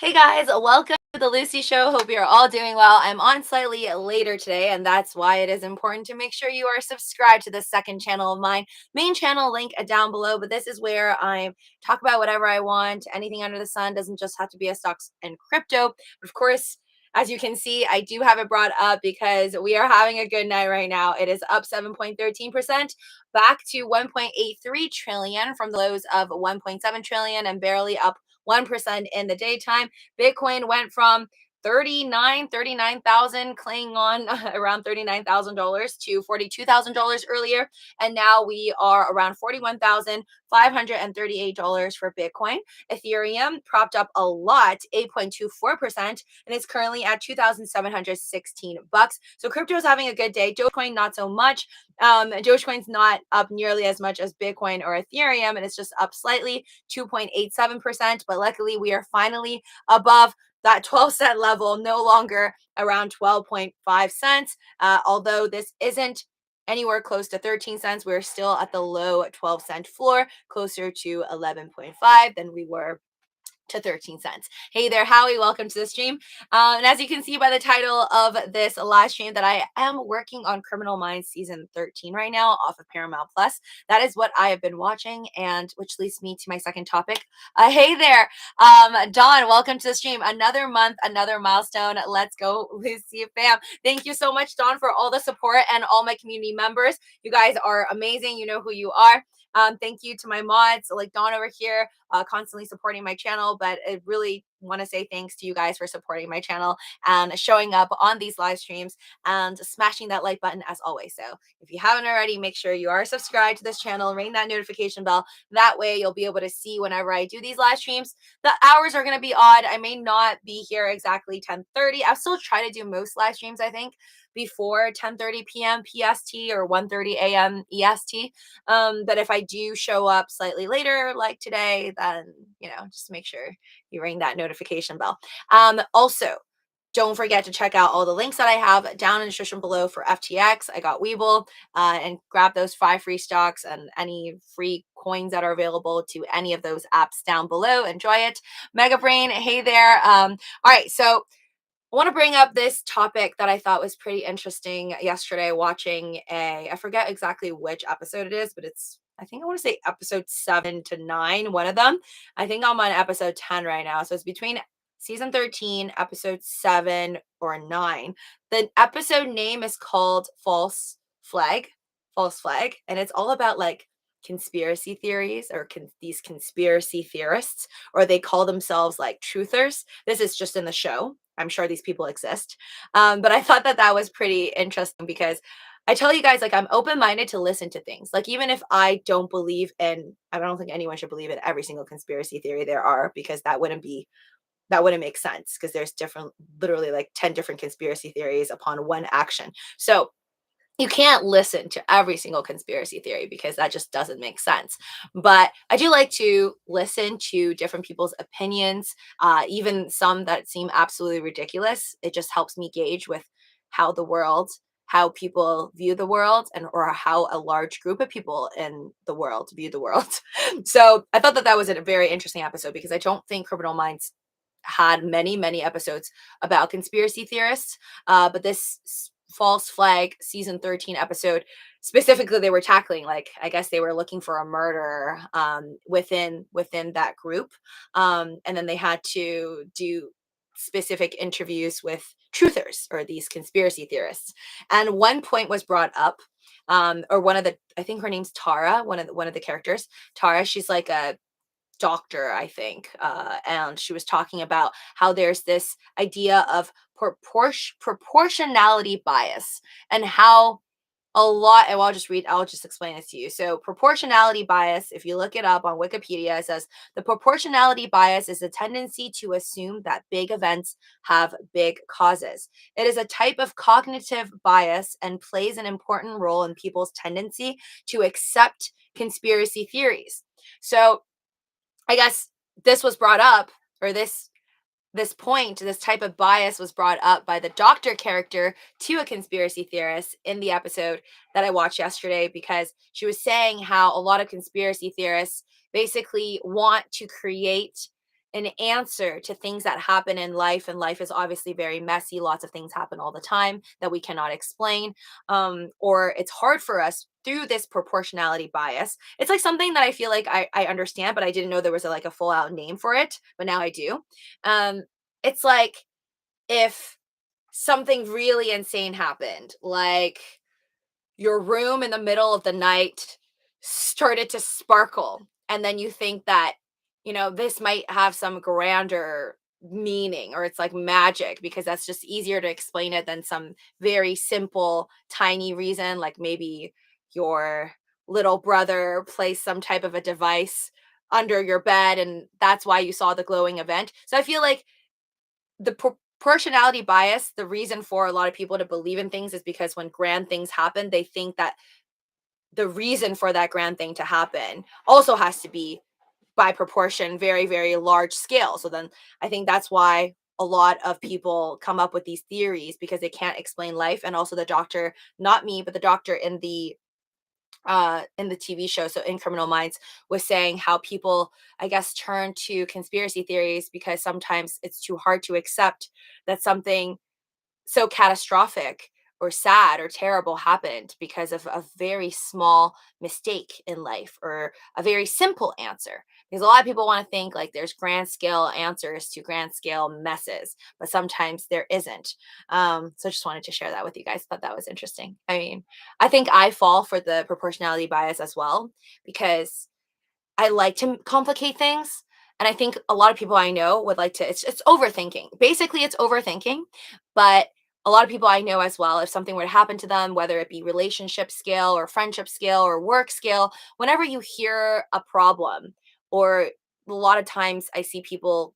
Hey guys, welcome to the Lucy Show. Hope you're all doing well. I'm on slightly later today, and that's why it is important to make sure you are subscribed to the second channel of mine. Main channel link down below, but this is where I talk about whatever I want. Anything under the sun doesn't just have to be a stocks and crypto. But of course, as you can see, I do have it brought up because we are having a good night right now. It is up 7.13%, back to 1.83 trillion from the lows of 1.7 trillion and barely up 1% in the daytime. Bitcoin went from 39,000, clinging on around $39,000 to $42,000 earlier. And now we are around $41,538 for Bitcoin. Ethereum propped up a lot, 8.24%, and it's currently at 2,716 bucks. So crypto is having a good day. Dogecoin, not so much. Dogecoin's not up nearly as much as Bitcoin or Ethereum, and it's just up slightly, 2.87%. But luckily, we are finally above that 12-cent level, no longer around 12.5 cents. Although this isn't anywhere close to 13 cents, we're still at the low 12-cent floor, closer to 11.5 than we were to 13 cents. Hey there, Howie. Welcome to the stream. And as you can see by the title of this live stream, that I am working on Criminal Minds season 13 right now off of Paramount Plus. That is what I have been watching, and which leads me to my second topic. Hey there, Dawn. Welcome to the stream. Another month, another milestone. Let's go, Lucy fam. Thank you so much, Dawn, for all the support and all my community members. You guys are amazing. You know who you are. Thank you to my mods like Dawn over here, constantly supporting my channel. But I really want to say thanks to you guys for supporting my channel and showing up on these live streams and smashing that like button as always. So if you haven't already, make sure you are subscribed to this channel, ring that notification bell. That way you'll be able to see whenever I do these live streams. The hours are going to be odd. I may not be here exactly 10:30. I'll still try to do most live streams, I think, before 10:30 p.m. PST or 1:30 a.m. EST. But if I do show up slightly later, like today, then, just make sure you ring that notification bell. Also, don't forget to check out all the links that I have down in the description below for FTX. I got WEBULL, and grab those 5 free stocks and any free coins that are available to any of those apps down below. Enjoy it. Mega Brain, hey there. All right, so I want to bring up this topic that I thought was pretty interesting yesterday watching I forget exactly which episode it is, but I think I want to say episode 7 to 9, one of them. I think I'm on episode 10 right now. So it's between season 13, episode 7 or 9. The episode name is called False Flag. And it's all about like conspiracy theories or these conspiracy theorists, or they call themselves like truthers. This is just in the show. I'm sure these people exist. But I thought that that was pretty interesting because I tell you guys, like, I'm open-minded to listen to things. Like, even if I don't believe in, I don't think anyone should believe in every single conspiracy theory there are, because that wouldn't make sense, because there's literally like 10 different conspiracy theories upon one action. So you can't listen to every single conspiracy theory because that just doesn't make sense. But I do like to listen to different people's opinions, even some that seem absolutely ridiculous. It just helps me gauge with how people view the world, and or how a large group of people in the world view the world. So I thought that that was a very interesting episode, because I don't think Criminal Minds had many episodes about conspiracy theorists, but this False Flag season 13 episode specifically, they were tackling, like, I guess they were looking for a murderer within that group, and then they had to do specific interviews with truthers, or these conspiracy theorists. And one point was brought up, or one of the, I think her name's Tara, one of the characters, Tara. She's like a doctor, I think, and she was talking about how there's this idea of proportionality bias, and how and I'll just explain this to you. So proportionality bias, if you look it up on Wikipedia, it says the proportionality bias is a tendency to assume that big events have big causes. It is a type of cognitive bias and plays an important role in people's tendency to accept conspiracy theories. So I guess this was brought up, or this type of bias was brought up by the doctor character to a conspiracy theorist in the episode that I watched yesterday, because she was saying how a lot of conspiracy theorists basically want to create an answer to things that happen in life, and life is obviously very messy. Lots of things happen all the time that we cannot explain, or it's hard for us through this proportionality bias. It's like something that I feel like I understand, but I didn't know there was like a full out name for it, but now I do. um it's like if something really insane happened, like your room in the middle of the night started to sparkle, and then you think that, this might have some grander meaning, or it's like magic, because that's just easier to explain it than some very simple tiny reason, like maybe your little brother placed some type of a device under your bed and that's why you saw the glowing event. So I feel like the proportionality bias, the reason for a lot of people to believe in things is because when grand things happen, they think that the reason for that grand thing to happen also has to be by proportion very, very large scale. So then I think that's why a lot of people come up with these theories, because they can't explain life. And also the doctor, not me, but the doctor in the TV show, so in Criminal Minds, was saying how people, I guess, turn to conspiracy theories because sometimes it's too hard to accept that something so catastrophic or sad or terrible happened because of a very small mistake in life, or a very simple answer. Because a lot of people want to think like there's grand scale answers to grand scale messes, but sometimes there isn't. So I just wanted to share that with you guys. Thought that was interesting. I mean, I think I fall for the proportionality bias as well, because I like to complicate things. And I think a lot of people I know would like to, it's overthinking. Basically, it's overthinking. But a lot of people I know as well, if something were to happen to them, whether it be relationship scale or friendship scale or work scale, whenever you hear a problem, or a lot of times I see people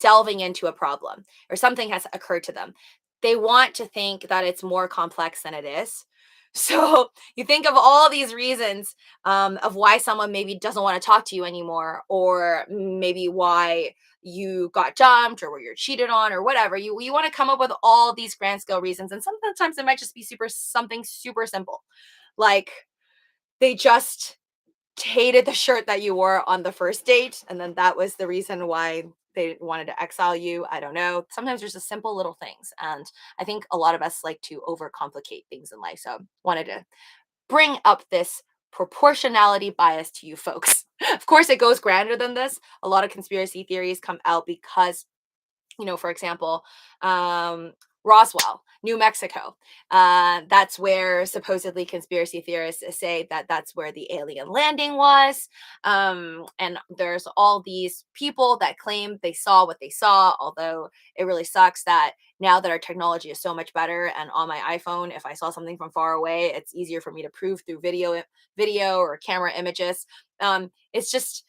delving into a problem or something has occurred to them, they want to think that it's more complex than it is. So you think of all these reasons, of why someone maybe doesn't want to talk to you anymore, or maybe why you got dumped, or where you're cheated on, or whatever. You want to come up with all these grand scale reasons, and sometimes it might just be something super simple, like they just hated the shirt that you wore on the first date, and then that was the reason why they wanted to exile you. I don't know. Sometimes there's just simple little things, and I think a lot of us like to overcomplicate things in life. So wanted to bring up this proportionality bias to you folks. Of course, it goes grander than this. A lot of conspiracy theories come out because, for example, Roswell, New Mexico. That's where supposedly conspiracy theorists say that that's where the alien landing was. And there's all these people that claim they saw what they saw, although it really sucks that now that our technology is so much better, and on my iPhone, if I saw something from far away, it's easier for me to prove through video or camera images. It's just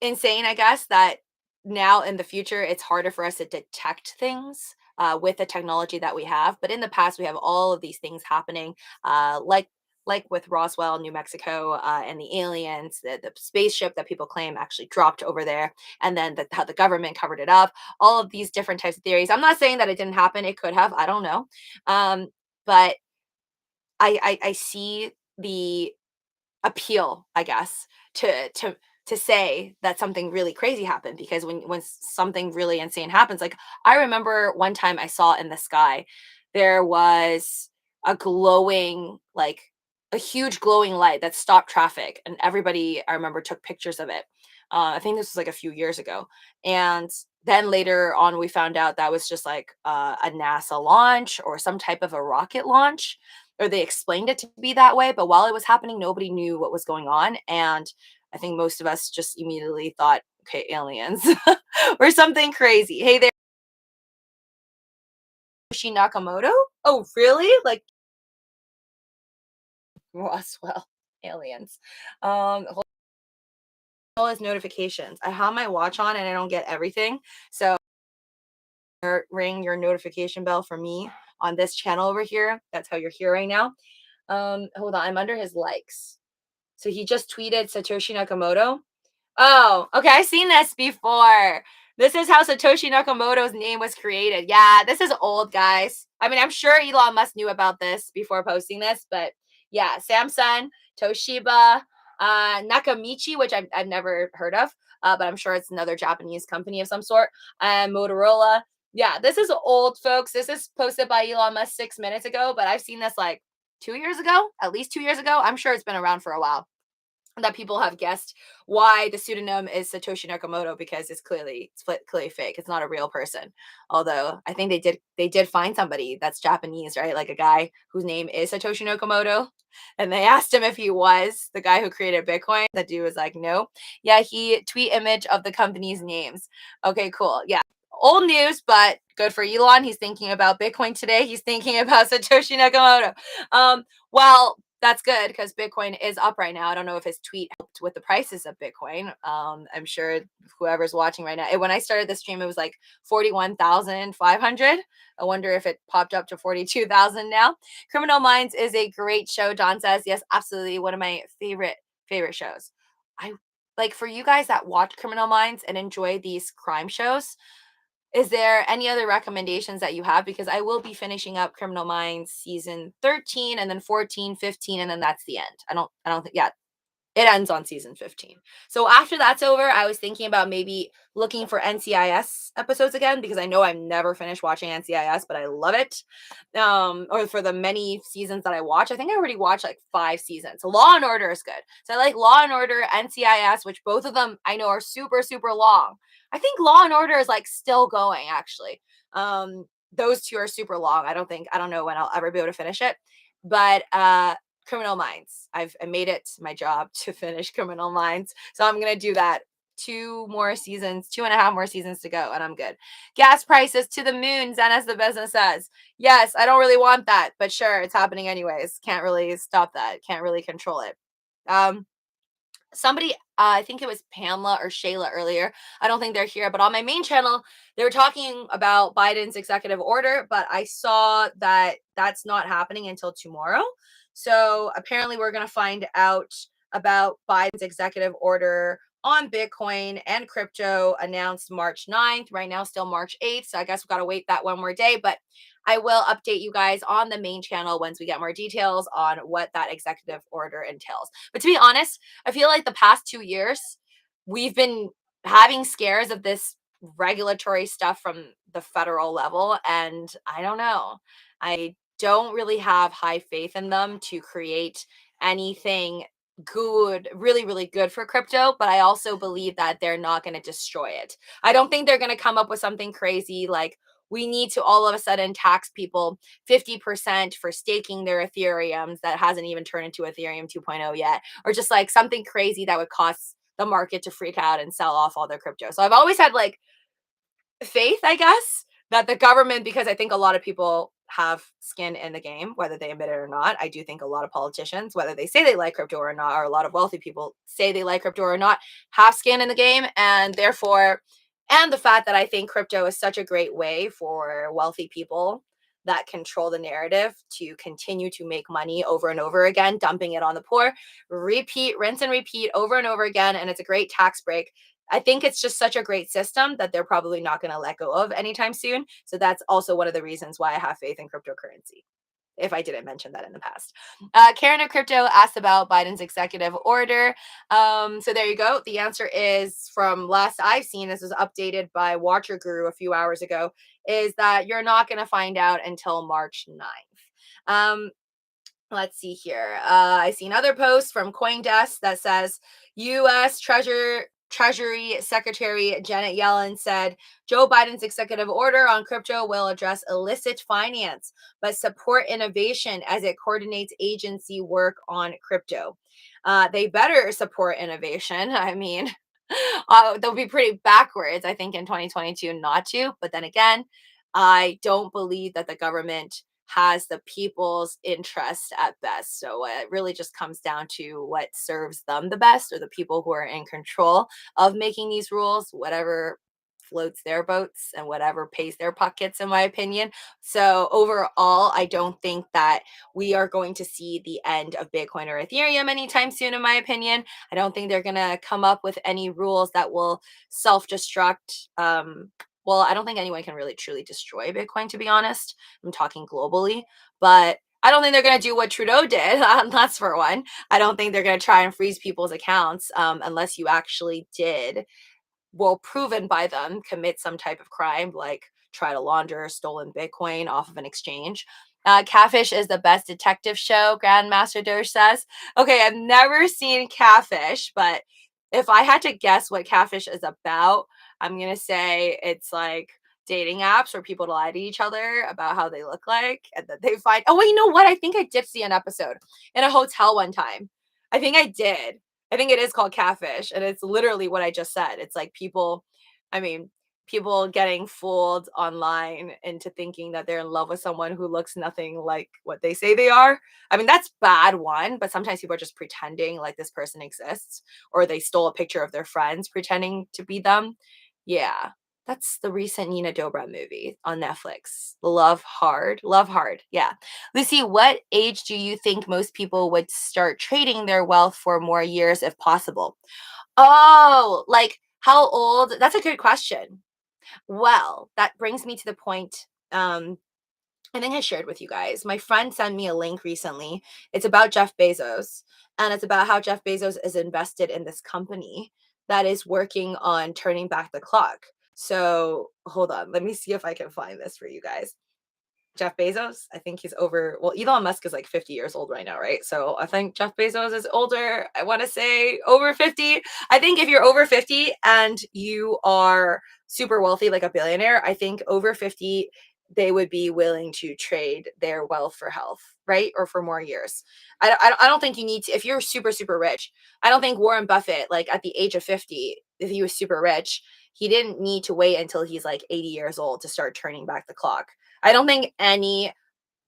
insane, I guess, that now in the future it's harder for us to detect things with the technology that we have. But in the past, we have all of these things happening, like with Roswell, New Mexico, and the aliens, the spaceship that people claim actually dropped over there, and then how the government covered it up. All of these different types of theories. I'm not saying that it didn't happen; it could have. I don't know, but I see the appeal, I guess, to say that something really crazy happened, because when something really insane happens, like I remember one time I saw in the sky, there was a glowing, like a huge glowing light that stopped traffic, and everybody, I remember, took pictures of it. I think this was like a few years ago, and then later on we found out that was just like a NASA launch or some type of a rocket launch, or they explained it to be that way. But while it was happening, nobody knew what was going on. And I think most of us just immediately thought, okay, aliens or something crazy. Hey there, Yoshi Nakamoto. Oh, really? Like Roswell aliens. All his notifications. I have my watch on and I don't get everything. So ring your notification bell for me on this channel over here. That's how you're here right now. Hold on, I'm under his likes. So he just tweeted Satoshi Nakamoto. Oh, okay. I've seen this before. This is how Satoshi Nakamoto's name was created. Yeah, this is old, guys. I mean, I'm sure Elon Musk knew about this before posting this, but yeah, Samsung, Toshiba, Nakamichi, which I've never heard of, but I'm sure it's another Japanese company of some sort. And Motorola. Yeah, this is old, folks. This is posted by Elon Musk 6 minutes ago, but I've seen this like 2 years ago, at least 2 years ago. I'm sure it's been around for a while that people have guessed why the pseudonym is Satoshi Nakamoto, because it's clearly fake. It's not a real person. Although I think they did find somebody that's Japanese, right? Like a guy whose name is Satoshi Nakamoto. And they asked him if he was the guy who created Bitcoin. That dude was like, no. Yeah, he tweet image of the company's names. Okay, cool. Yeah. Old news, but good for Elon. He's thinking about Bitcoin today. He's thinking about Satoshi Nakamoto. Well, that's good because Bitcoin is up right now. I don't know if his tweet helped with the prices of Bitcoin. I'm sure whoever's watching right now. When I started the stream, it was like 41,500. I wonder if it popped up to 42,000 now. Criminal Minds is a great show. John says, yes, absolutely, one of my favorite shows. I like, for you guys that watch Criminal Minds and enjoy these crime shows, is there any other recommendations that you have? Because I will be finishing up Criminal Minds season 13 and then 14, 15, and then that's the end. I don't think, yeah, it ends on season 15. So after that's over, I was thinking about maybe looking for NCIS episodes again, because I know I've never finished watching NCIS, but I love it. Or for the many seasons that I watch, I think I already watched like 5 seasons. Law and Order is good. So I like Law and Order, NCIS, which both of them I know are super, super long. I think Law and Order is like still going actually. Those two are super long. I don't know when I'll ever be able to finish it. But Criminal Minds. I made it my job to finish Criminal Minds. So I'm going to do that. 2.5 more seasons to go, and I'm good. Gas prices to the moon, Zen, as the business says. Yes, I don't really want that, but sure, it's happening anyways. Can't really stop that. Can't really control it. Somebody, I think it was Pamela or Shayla earlier. I don't think they're here, but on my main channel, they were talking about Biden's executive order, but I saw that that's not happening until tomorrow. So apparently, we're going to find out about Biden's executive order on Bitcoin and crypto announced March 9th. Right now, still March 8th. So I guess we've got to wait that one more day. But I will update you guys on the main channel once we get more details on what that executive order entails. But to be honest, I feel like the past 2 years, we've been having scares of this regulatory stuff from the federal level. And I don't know. I don't really have high faith in them to create anything good, really, really good for crypto. But I also believe that they're not going to destroy it. I don't think they're going to come up with something crazy like, we need to all of a sudden tax people 50% for staking their Ethereums that hasn't even turned into Ethereum 2.0 yet, or just like something crazy that would cause the market to freak out and sell off all their crypto. So I've always had like faith, I guess, that the government, because I think a lot of people have skin in the game, whether they admit it or not. I do think a lot of politicians, whether they say they like crypto or not, or a lot of wealthy people say they like crypto or not, have skin in the game. And therefore, and the fact that I think crypto is such a great way for wealthy people that control the narrative to continue to make money over and over again, dumping it on the poor, repeat, rinse and repeat over and over again. And it's a great tax break. I think it's just such a great system that they're probably not going to let go of anytime soon. So that's also one of the reasons why I have faith in cryptocurrency, if I didn't mention that in the past. Karen of Crypto asked about Biden's executive order. So there you go. The answer is, from last I've seen, this was updated by Watcher Guru a few hours ago, is that you're not going to find out until March 9th. Let's see here. I see another post from CoinDesk that says U.S. Treasury Secretary Janet Yellen said Joe Biden's executive order on crypto will address illicit finance, but support innovation as it coordinates agency work on crypto. They better support innovation. I mean, they'll be pretty backwards, I think, in 2022 not to. But then again, I don't believe that the government has the people's interest at best. So it really just comes down to what serves them the best, or the people who are in control of making these rules, whatever floats their boats and whatever pays their pockets, in my opinion. So overall, I don't think that we are going to see the end of Bitcoin or Ethereum anytime soon, in my opinion. I don't think they're going to come up with any rules that will self-destruct. Well, I don't think anyone can really truly destroy Bitcoin, to be honest. I'm talking globally, but I don't think they're going to do what Trudeau did. That's for one. I don't think they're going to try and freeze people's accounts unless you actually did, well, proven by them, commit some type of crime, like try to launder stolen Bitcoin off of an exchange. Catfish is the best detective show, Grandmaster Doge says. Okay, I've never seen Catfish, but if I had to guess what Catfish is about, I'm going to say it's like dating apps for people to lie to each other about how they look like and that they find. Oh, wait, you know what? I think I did see an episode in a hotel one time. I think I did. I think it is called Catfish, and it's literally what I just said. It's like people, I mean, people getting fooled online into thinking that they're in love with someone who looks nothing like what they say they are. I mean, that's bad one, but sometimes people are just pretending like this person exists, or they stole a picture of their friends pretending to be them. Yeah. That's the recent Nina Dobrev movie on Netflix. Love Hard. Love Hard. Yeah. Lucy, what age do you think most people would start trading their wealth for more years if possible? Oh, like how old? That's a good question. Well, that brings me to the point. I think I shared with you guys. My friend sent me a link recently. It's about Jeff Bezos, and it's about how Jeff Bezos is invested in this company that is working on turning back the clock. So hold on, let me see if I can find this for you guys. Jeff Bezos, I think he's over. Well, Elon Musk is like 50 years old right now, right? So I think Jeff Bezos is older. I want to say over 50. I think if you're over 50 and you are super wealthy, like a billionaire, I think over 50, they would be willing to trade their wealth for health, right? Or for more years. I don't think you need to, if you're super, super rich, I don't think Warren Buffett, like at the age of 50, if he was super rich, he didn't need to wait until he's like 80 years old to start turning back the clock. I don't think any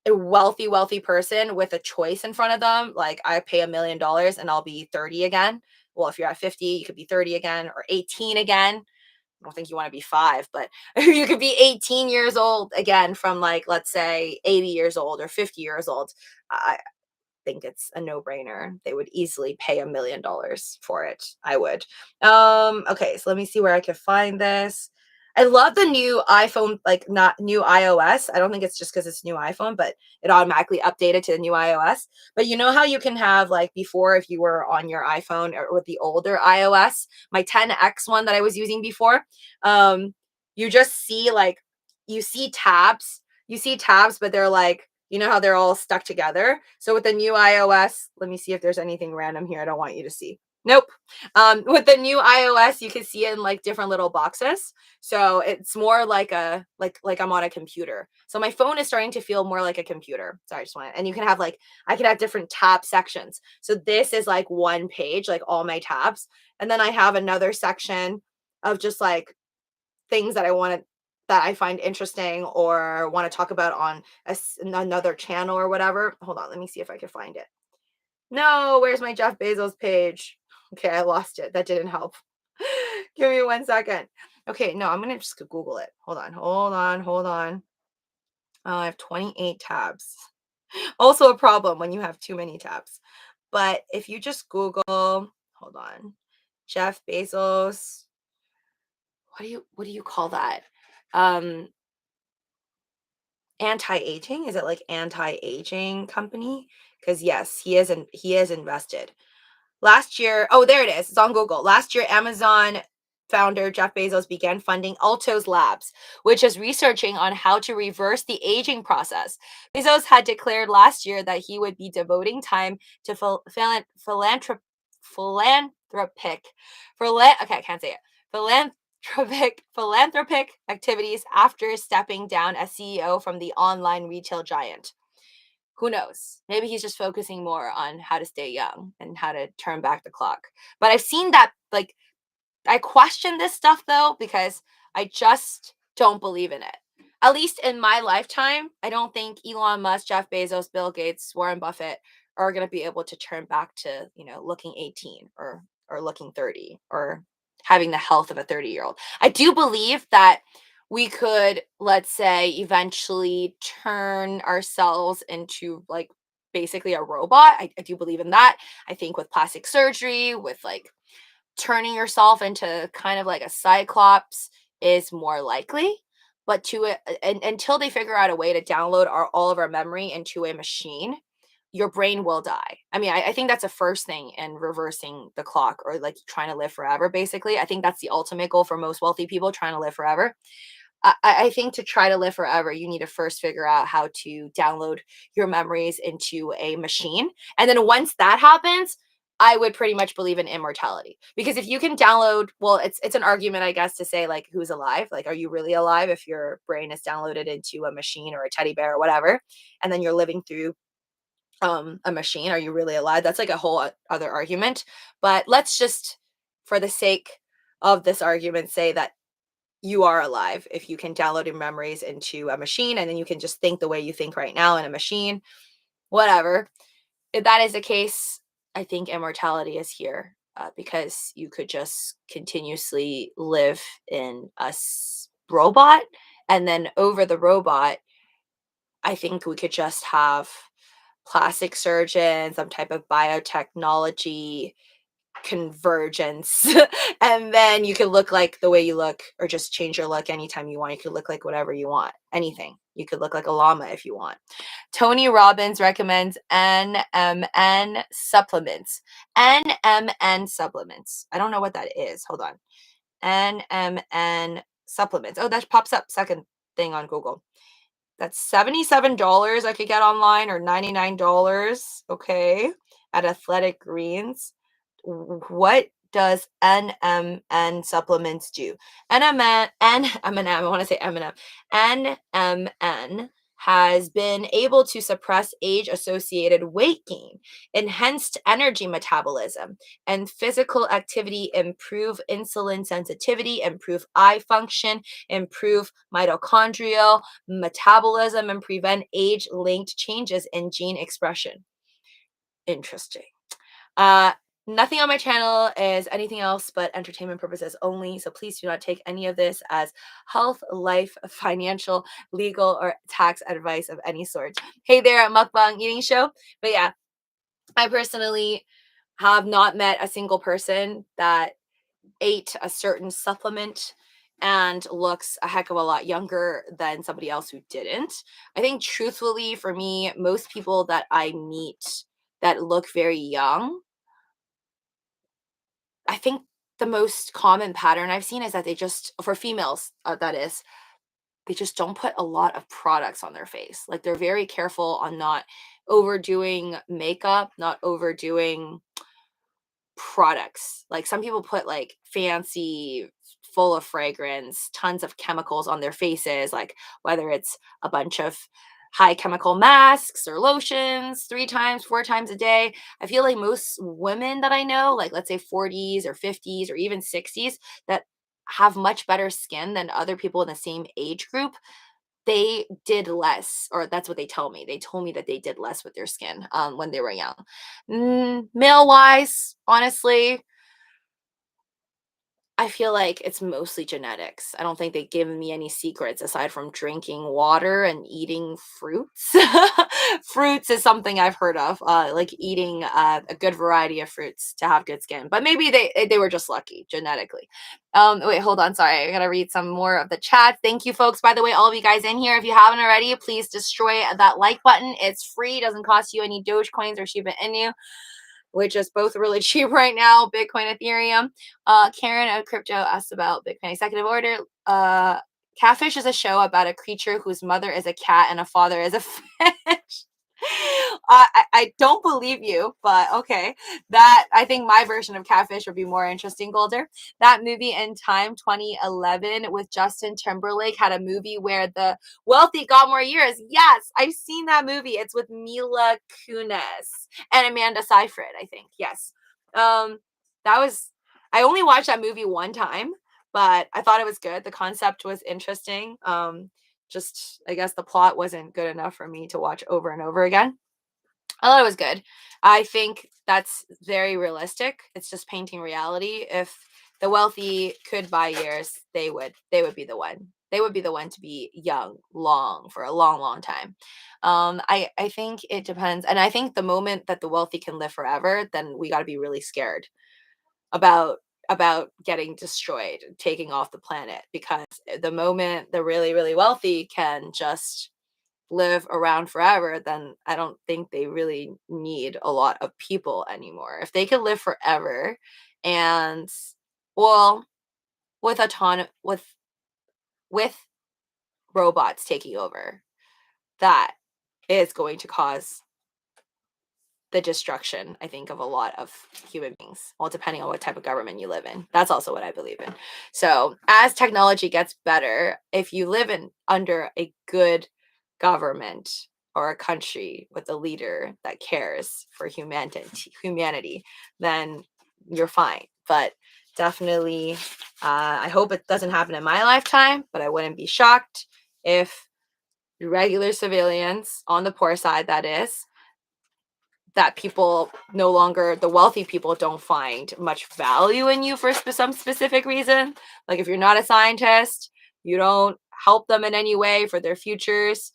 wealthy person with a choice in front of them, like I pay $1 million and I'll be 30 again. Well, if you're at 50, you could be 30 again or 18 again. I don't think you want to be 5, but you could be 18 years old again from like, let's say 80 years old or 50 years old. I think it's a no-brainer. They would easily pay $1 million for it. I would. Okay, so let me see where I can find this. I love the new iPhone, like not new iOS. I don't think it's just because it's new iPhone, but it automatically updated to the new iOS. But you know how you can have like before, if you were on your iPhone or with the older iOS, my 10X one that I was using before, you just see like you see tabs, but they're like, you know how they're all stuck together. So with the new iOS, let me see if there's anything random here I don't want you to see. Nope. With the new iOS, you can see it in like different little boxes. So it's more like a like I'm on a computer. So my phone is starting to feel more like a computer. So I just want and you can have like I can have different tab sections. So this is like one page, like all my tabs. And then I have another section of just like things that I want to that I find interesting or want to talk about on another channel or whatever. Hold on, let me see if I can find it. No, where's my Jeff Bezos page? Okay, I lost it. That didn't help. Give me 1 second. Okay, no, I'm gonna just Google it. Hold on. Oh, I have 28 tabs. Also a problem when you have too many tabs. But if you just Google, hold on, Jeff Bezos, what do you call that? Um, Anti-aging? Is it like anti-aging company? Because yes, he is invested. Last year, oh, there it is. It's on Google. Last year, Amazon founder Jeff Bezos began funding Altos Labs, which is researching on how to reverse the aging process. Bezos had declared last year that he would be devoting time to philanthropic, okay, I can't say it. Philanthropic activities after stepping down as CEO from the online retail giant. Who knows? Maybe he's just focusing more on how to stay young and how to turn back the clock. But I've seen that, like, I question this stuff though, because I just don't believe in it. At least in my lifetime, I don't think Elon Musk, Jeff Bezos, Bill Gates, Warren Buffett are going to be able to turn back to, looking 18 or looking 30 or having the health of a 30-year-old. I do believe that we could, let's say, eventually turn ourselves into like basically a robot. I do believe in that. I think with plastic surgery, with like turning yourself into kind of like a cyclops is more likely. but until they figure out a way to download all of our memory into a machine, your brain will die. I mean, I think that's the first thing in reversing the clock, or like trying to live forever, basically. I think that's the ultimate goal for most wealthy people, trying to live forever. I think to try to live forever, you need to first figure out how to download your memories into a machine. And then once that happens, I would pretty much believe in immortality. Because if you can download, well, it's an argument, I guess, to say like who's alive? Like, are you really alive if your brain is downloaded into a machine or a teddy bear or whatever, and then you're living through a machine? Are you really alive? That's like a whole other argument. But let's just, for the sake of this argument, say that you are alive if you can download your memories into a machine, and then you can just think the way you think right now in a machine, whatever. If that is the case, I think immortality is here, because you could just continuously live in a robot, and then over the robot, I think we could just have plastic surgeons, some type of biotechnology convergence. And then you can look like the way you look, or just change your look anytime you want. You could look like whatever you want, anything. You could look like a llama if you want. Tony Robbins recommends NMN supplements. NMN supplements. I don't know what that is. Hold on. NMN supplements. Oh, that pops up second thing on Google. That's $77 I could get online, or $99, okay, at Athletic Greens. What does NMN supplements do? NMN, I want to say M&M. NMN has been able to suppress age-associated weight gain, enhanced energy metabolism, and physical activity, improve insulin sensitivity, improve eye function, improve mitochondrial metabolism, and prevent age-linked changes in gene expression. Interesting. Uh, Nothing on my channel is anything else but entertainment purposes only. So please do not take any of this as health, life, financial, legal, or tax advice of any sort. Hey there, Mukbang Eating Show. But yeah, I personally have not met a single person that ate a certain supplement and looks a heck of a lot younger than somebody else who didn't. I think truthfully, for me, most people that I meet that look very young, I think the most common pattern I've seen is that they just, for females, that is, they just don't put a lot of products on their face. Like, they're very careful on not overdoing makeup, not overdoing products. Like, some people put like fancy, full of fragrance, tons of chemicals on their faces, like whether it's a bunch of high chemical masks or lotions 3 times, 4 times a day. I feel like most women that I know, like let's say 40s or 50s or even 60s, that have much better skin than other people in the same age group, they did less, or that's what they tell me. They told me that they did less with their skin when they were young. Male wise, honestly, I feel like it's mostly genetics. I don't think they've given me any secrets aside from drinking water and eating fruits. Fruits is something I've heard of, like eating a good variety of fruits to have good skin. But maybe they were just lucky genetically. Wait, hold on. Sorry, I gotta read some more of the chat. Thank you, folks. By the way, all of you guys in here, if you haven't already, please destroy that like button. It's free, doesn't cost you any Dogecoins or Shiba Inu, which is both really cheap right now, Bitcoin, Ethereum. Karen of Crypto asked about Bitcoin Executive Order. Catfish is a show about a creature whose mother is a cat and a father is a fish. I don't believe you, but okay. That, I think my version of Catfish would be more interesting, Golder. That movie In Time 2011 with Justin Timberlake had a movie where the wealthy got more years. Yes, I've seen that movie. It's with Mila Kunis and Amanda Seyfried, I think. Yes. That was, I only watched that movie one time, but I thought it was good. The concept was interesting. Just, I guess the plot wasn't good enough for me to watch over and over again. I thought it was good. I think that's very realistic. It's just painting reality. If the wealthy could buy years, they would be the one. They would be the one to be young, long, for a long, long time. I think it depends. And I think the moment that the wealthy can live forever, then we got to be really scared about about getting destroyed, taking off the planet, because the moment the really, really wealthy can just live around forever, then I don't think they really need a lot of people anymore. If they could live forever and, well, with with robots taking over, that is going to cause the destruction, I think, of a lot of human beings. Well, depending on what type of government you live in. That's also what I believe in. So as technology gets better, if you live in under a good government or a country with a leader that cares for humanity, then you're fine. But definitely, I hope it doesn't happen in my lifetime, but I wouldn't be shocked if regular civilians, on the poor side that is, that people no longer, the wealthy people don't find much value in you for some specific reason. Like if you're not a scientist, you don't help them in any way for their futures,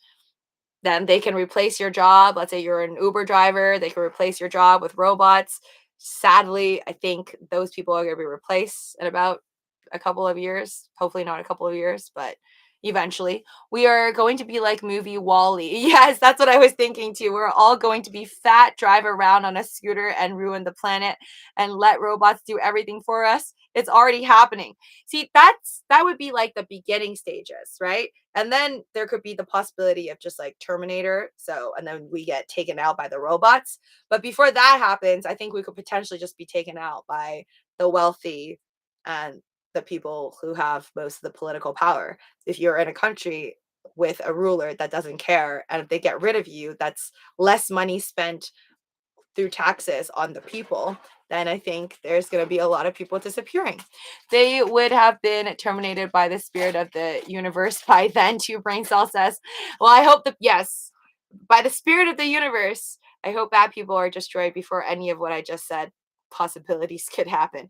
then they can replace your job. Let's say you're an Uber driver, they can replace your job with robots. Sadly, I think those people are going to be replaced in about a couple of years. Hopefully not a couple of years, but eventually. We are going to be like movie Wall-E. Yes, that's what I was thinking too. We're all going to be fat, drive around on a scooter and ruin the planet and let robots do everything for us. It's already happening. See, that would be like the beginning stages, right? And then there could be the possibility of just like Terminator. So, and then we get taken out by the robots. But before that happens, I think we could potentially just be taken out by the wealthy and the people who have most of the political power. If you're in a country with a ruler that doesn't care, and if they get rid of you, that's less money spent through taxes on the people, then I think there's going to be a lot of people disappearing. They would have been terminated by the spirit of the universe by then, too, Brain Cell says. Well, I hope that, yes, by the spirit of the universe, I hope bad people are destroyed before any of what I just said possibilities could happen.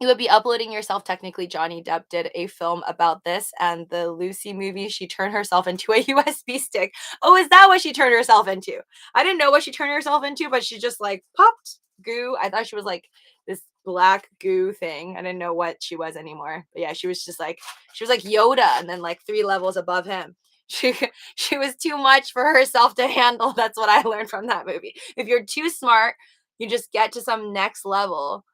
You would be uploading yourself technically. Johnny Depp did a film about this, and the Luci movie, she turned herself into a USB stick. Oh, is that what she turned herself into? I didn't know what she turned herself into, but she just like popped goo. I thought she was like this black goo thing. I didn't know what she was anymore. But yeah, she was like Yoda and then like 3 levels above him. She was too much for herself to handle. That's what I learned from that movie. If you're too smart, you just get to some next level,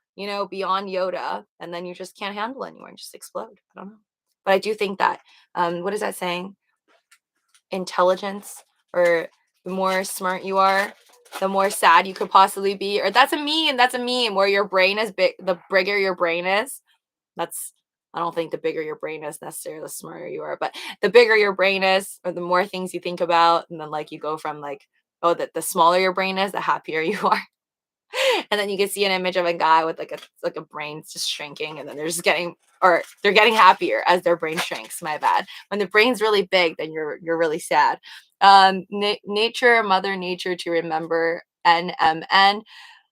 beyond Yoda, and then you just can't handle anymore and just explode. I don't know. But I do think that, what is that saying? Intelligence, or the more smart you are, the more sad you could possibly be. Or that's a meme. That's a meme where your brain is big. The bigger your brain is, I don't think the bigger your brain is necessarily the smarter you are, but the bigger your brain is, or the more things you think about, and then like you go from like, oh, that the smaller your brain is, the happier you are. And then you can see an image of a guy with like a brain just shrinking, and then they're getting happier as their brain shrinks. My bad. When the brain's really big, then you're really sad. Nature, Mother Nature to remember. NMN.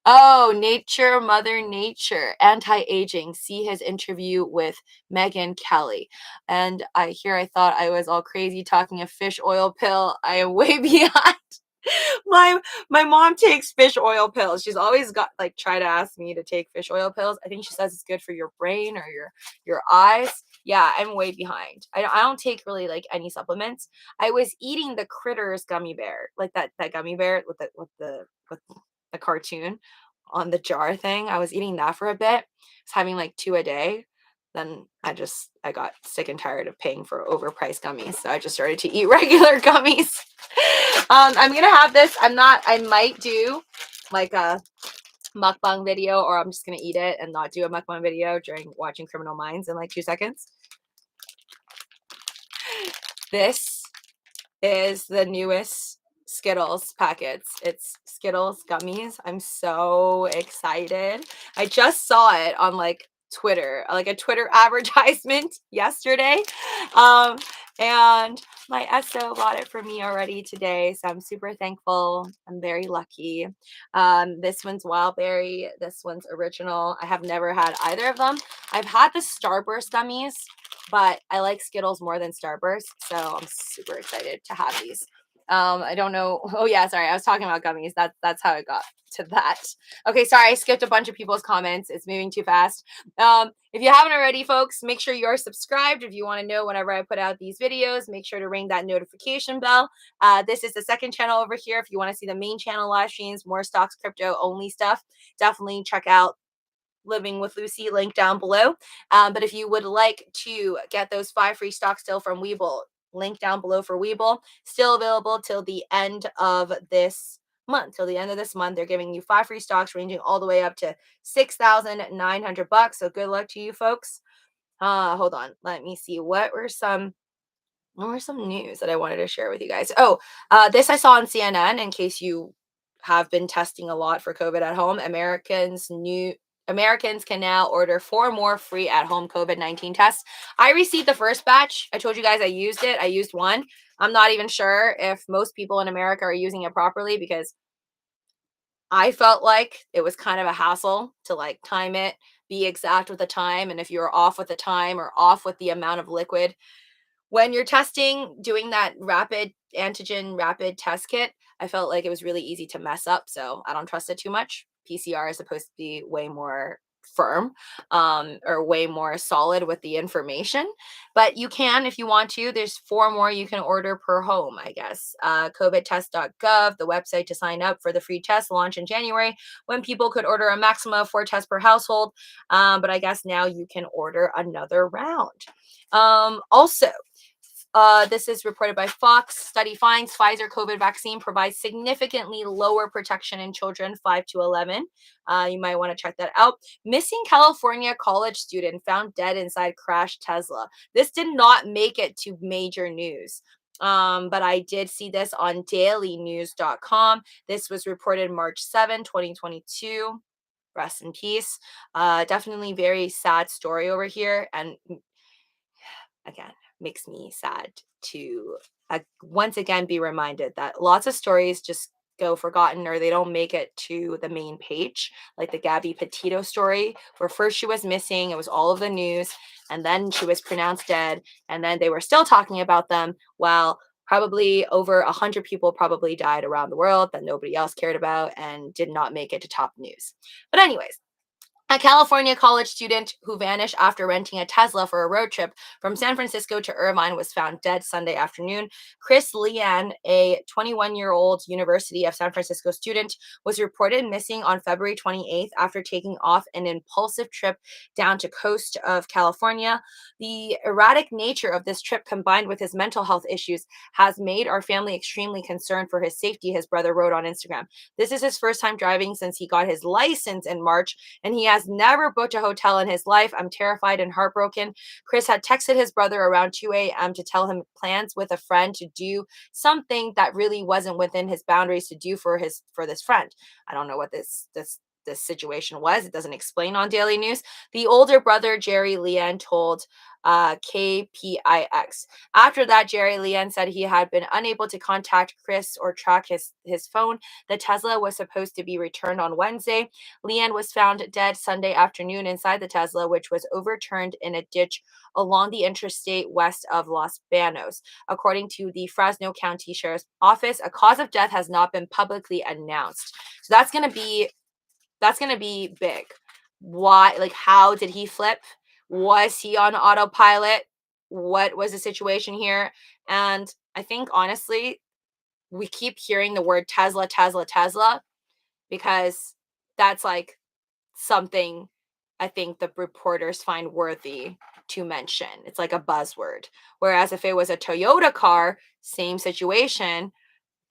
Oh, Nature, Mother Nature, anti-aging. See his interview with Megan Kelly. And I thought I was all crazy talking a fish oil pill. I am way behind. My mom takes fish oil pills. She's always got like try to ask me to take fish oil pills. I think she says it's good for your brain or your eyes. Yeah, I'm way behind. I don't take really like any supplements. I was eating the Critters gummy bear, like that gummy bear with the cartoon on the jar thing. I was eating that for a bit. I was having like 2 a day. Then I got sick and tired of paying for overpriced gummies. So I just started to eat regular gummies. I'm gonna have this. I might do like a mukbang video, or I'm just gonna eat it and not do a mukbang video during watching Criminal Minds in like 2 seconds. This is the newest Skittles packets. It's Skittles gummies. I'm so excited. I just saw it on like Twitter, like a Twitter advertisement yesterday. And my SO bought it for me already today, so I'm super thankful. I'm very lucky. This one's wild berry. This one's original. I have never had either of them. I've had the Starburst gummies, but I like Skittles more than Starburst, so I'm super excited to have these. I don't know. Oh yeah, sorry. I was talking about gummies. That's how I got to that. Okay, sorry. I skipped a bunch of people's comments. It's moving too fast. If you haven't already, folks, make sure you're subscribed. If you want to know whenever I put out these videos, make sure to ring that notification bell. This is the second channel over here. If you want to see the main channel live streams, more stocks, crypto only stuff, definitely check out Living with Lucy, link down below. But if you would like to get those 5 free stocks still from WEBULL, link down below for WEBULL, still available till the end of this month. Till the end of this month, they're giving you 5 free stocks ranging all the way up to $6,900. So good luck to you folks. Hold on. Let me see. What were some news that I wanted to share with you guys? Oh, this I saw on CNN. In case you have been testing a lot for COVID at home, Americans can now order 4 more free at-home COVID-19 tests. I received the first batch. I told you guys I used it. I used one. I'm not even sure if most people in America are using it properly because I felt like it was kind of a hassle to like time it, be exact with the time, and if you're off with the time or off with the amount of liquid when you're testing, doing that rapid antigen rapid test kit, I felt like it was really easy to mess up. So I don't trust it too much. PCR is supposed to be way more firm, or way more solid with the information. But you can, if you want to, there's 4 more you can order per home, I guess. COVIDtest.gov, the website to sign up for the free test, launch in January when people could order a maximum of 4 tests per household. But I guess now you can order another round. Also, this is reported by Fox. Study finds Pfizer COVID vaccine provides significantly lower protection in children 5 to 11. You might want to check that out. Missing California college student found dead inside crashed Tesla. This did not make it to major news. But I did see this on dailynews.com. This was reported March 7, 2022. Rest in peace. Definitely very sad story over here. And again, makes me sad to once again be reminded that lots of stories just go forgotten or they don't make it to the main page, like the Gabby Petito story, where first she was missing, it was all of the news, and then she was pronounced dead, and then they were still talking about them while probably over 100 people probably died around the world that nobody else cared about and did not make it to top news. But anyways, a California college student who vanished after renting a Tesla for a road trip from San Francisco to Irvine was found dead Sunday afternoon. Chris Lian, a 21-year-old University of San Francisco student, was reported missing on February 28th after taking off an impulsive trip down to coast of California. The erratic nature of this trip combined with his mental health issues has made our family extremely concerned for his safety, his brother wrote on Instagram. This is his first time driving since he got his license in March, and he has never booked a hotel in his life. I'm terrified and heartbroken. Chris had texted his brother around 2 a.m. to tell him plans with a friend to do something that really wasn't within his boundaries to do for this friend. I don't know what this situation was. It doesn't explain on Daily News. The older brother, Jerry Lian, told KPIX. After that, Jerry Lian said he had been unable to contact Chris or track his phone. The Tesla was supposed to be returned on Wednesday. Lian was found dead Sunday afternoon inside the Tesla, which was overturned in a ditch along the interstate west of Los Banos. According to the Fresno County Sheriff's Office, a cause of death has not been publicly announced. So that's going to be big. Why, like, how did he flip? Was he on autopilot? What was the situation here? And I think honestly, we keep hearing the word Tesla, Tesla, Tesla, because that's like something I think the reporters find worthy to mention. It's like a buzzword. Whereas if it was a Toyota car, same situation,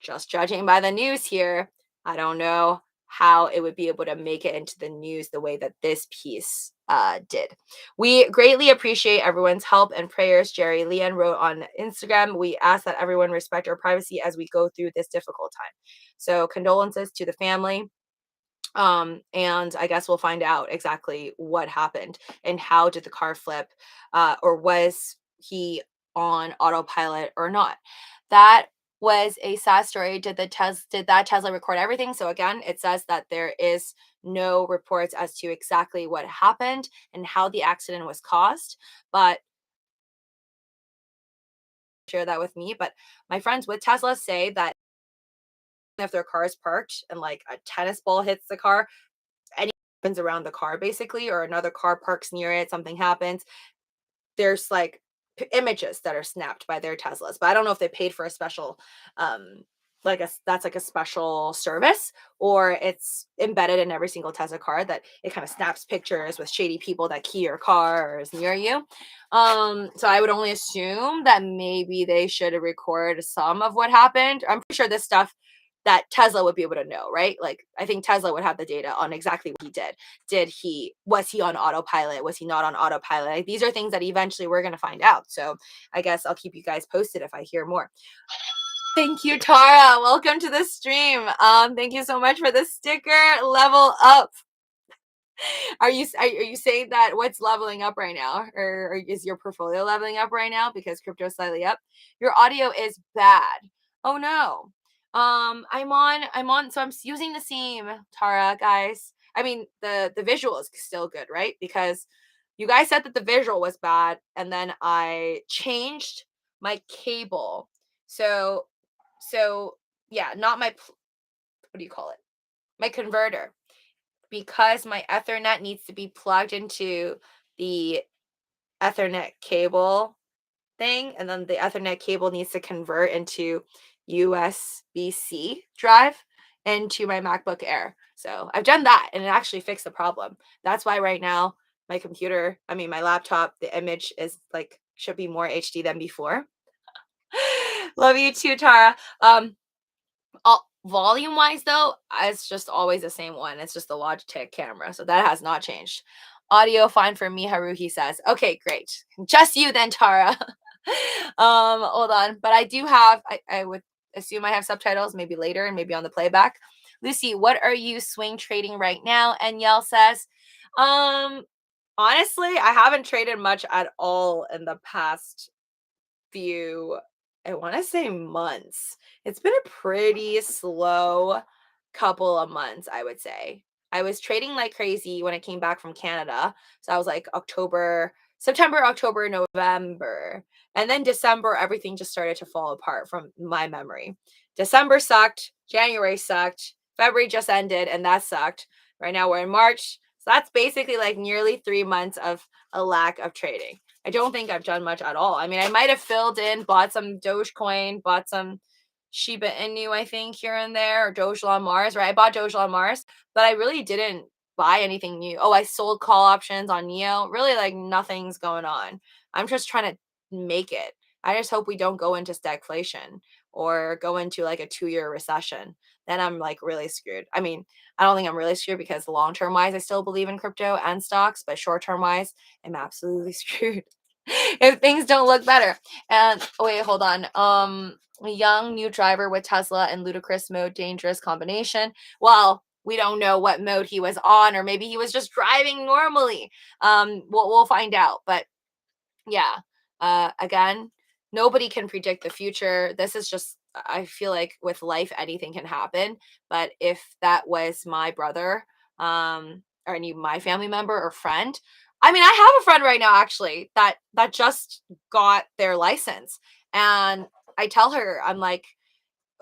just judging by the news here, I don't know how it would be able to make it into the news the way that this piece did. We greatly appreciate everyone's help and prayers, Jerry Lian wrote on Instagram. We ask that everyone respect our privacy as we go through this difficult time. So condolences to the family. And I guess we'll find out exactly what happened and how did the car flip, or was he on autopilot or not. That was a sad story. Did that Tesla record everything? So again, it says that there is no reports as to exactly what happened and how the accident was caused, but share that with me, but my friends with Tesla say that if their car is parked and like a tennis ball hits the car, anything happens around the car basically, or another car parks near it, something happens, there's like images that are snapped by their Teslas. But I don't know if they paid for a special like that's like a special service, or it's embedded in every single Tesla car that it kind of snaps pictures with shady people that key your car or is near you. So I would only assume that maybe they should record some of what happened. I'm pretty sure this stuff that Tesla would be able to know, right? Like I think Tesla would have the data on exactly what he did. Was he on autopilot? Was he not on autopilot? Like, these are things that eventually we're going to find out. So I guess I'll keep you guys posted if I hear more. Thank you, Tara. Welcome to the stream. Thank you so much for the sticker. Level up. Are you saying that what's leveling up right now, or is your portfolio leveling up right now because crypto is slightly up? Your audio is bad. Oh no. I'm on. So I'm using the same, Tara, guys. I mean, the visual is still good, right? Because you guys said that the visual was bad, and then I changed my cable. So yeah, not my what do you call it? My converter, because my Ethernet needs to be plugged into the Ethernet cable thing, and then the Ethernet cable needs to convert into USB-C drive into my MacBook Air. So I've done that, and it actually fixed the problem. That's why right now my my laptop, the image is like should be more HD than before. Love you too, Tara. Volume wise though, it's just always the same one. It's just the Logitech camera, so that has not changed. Audio fine for me, Haruhi says. Okay, great. Just you then, Tara. Hold on, but I do have. I would assume I have subtitles, maybe later and maybe on the playback. Lucy, what are you swing trading right now? And Yell says, honestly, I haven't traded much at all in the past few, I want to say months. It's been a pretty slow couple of months, I would say. I was trading like crazy when I came back from Canada. So I was like September, October, November. And then December, everything just started to fall apart from my memory. December sucked. January sucked. February just ended, and that sucked. Right now we're in March. So that's basically like nearly 3 months of a lack of trading. I don't think I've done much at all. I mean, I might have filled in, bought some Dogecoin, bought some Shiba Inu, I think, here and there, or Doge on Mars, right? I bought Doge on Mars, but I really didn't buy anything new. Oh, I sold call options on Neo. Really, like nothing's going on. I'm just trying to make it. I just hope we don't go into stagflation or go into like a 2-year recession. Then I'm like really screwed. I mean, I don't think I'm really screwed because long term wise, I still believe in crypto and stocks, but short term wise, I'm absolutely screwed if things don't look better. And wait, hold on. A young new driver with Tesla and ludicrous mode, dangerous combination. Well, we don't know what mode he was on, or maybe he was just driving normally. We'll find out. But yeah, again, nobody can predict the future. This is just, I feel like with life, anything can happen. But if that was my brother, or any my family member or friend, I mean, I have a friend right now actually that just got their license, and I tell her, I'm like,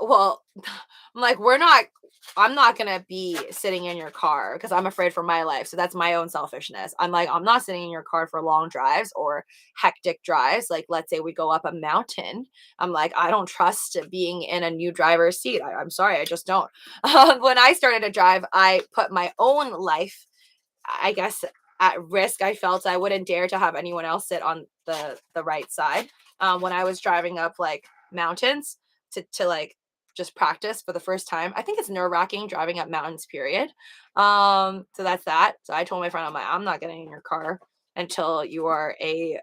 well, I'm like, I'm not gonna be sitting in your car because I'm afraid for my life. So that's my own selfishness. I'm like, I'm not sitting in your car for long drives or hectic drives. Like, let's say we go up a mountain. I'm like, I don't trust being in a new driver's seat. I'm sorry, I just don't. When I started to drive, I put my own life, I guess, at risk. I felt I wouldn't dare to have anyone else sit on the right side when I was driving up like mountains to like just practice for the first time. I think it's nerve-wracking driving up mountains, period. So that's that. So I told my friend, I'm not getting in your car until you are a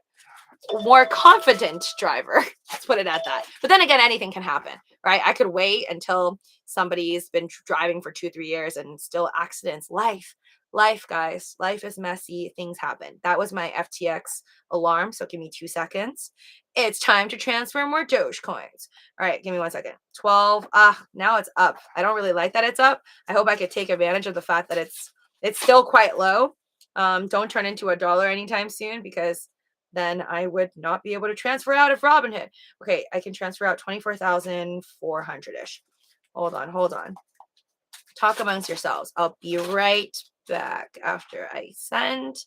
more confident driver. Let's put it at that. But then again, anything can happen, right? I could wait until somebody's been driving for 2-3 years and still accidents. Life, guys. Life is messy. Things happen. That was my FTX alarm. So give me 2 seconds. It's time to transfer more Doge coins. All right, give me 1 second. 12. Now it's up. I don't really like that it's up. I hope I could take advantage of the fact that it's still quite low. Don't turn into $1 anytime soon, because then I would not be able to transfer out of Robinhood. Okay, I can transfer out 24,400-ish. Hold on. Talk amongst yourselves. I'll be right back after I send.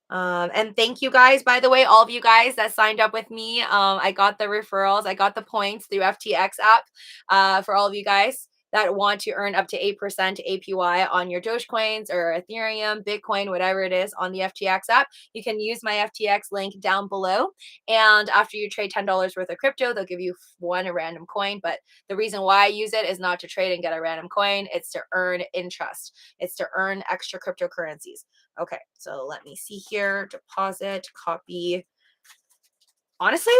And thank you guys, by the way, all of you guys that signed up with me. I got the referrals. I got the points through FTX app for all of you guys that want to earn up to 8% APY on your Dogecoins or Ethereum, Bitcoin, whatever it is on the FTX app. You can use my FTX link down below. And after you trade $10 worth of crypto, they'll give you one a random coin. But the reason why I use it is not to trade and get a random coin. It's to earn interest. It's to earn extra cryptocurrencies. Okay, so let me see here. Deposit, copy. Honestly,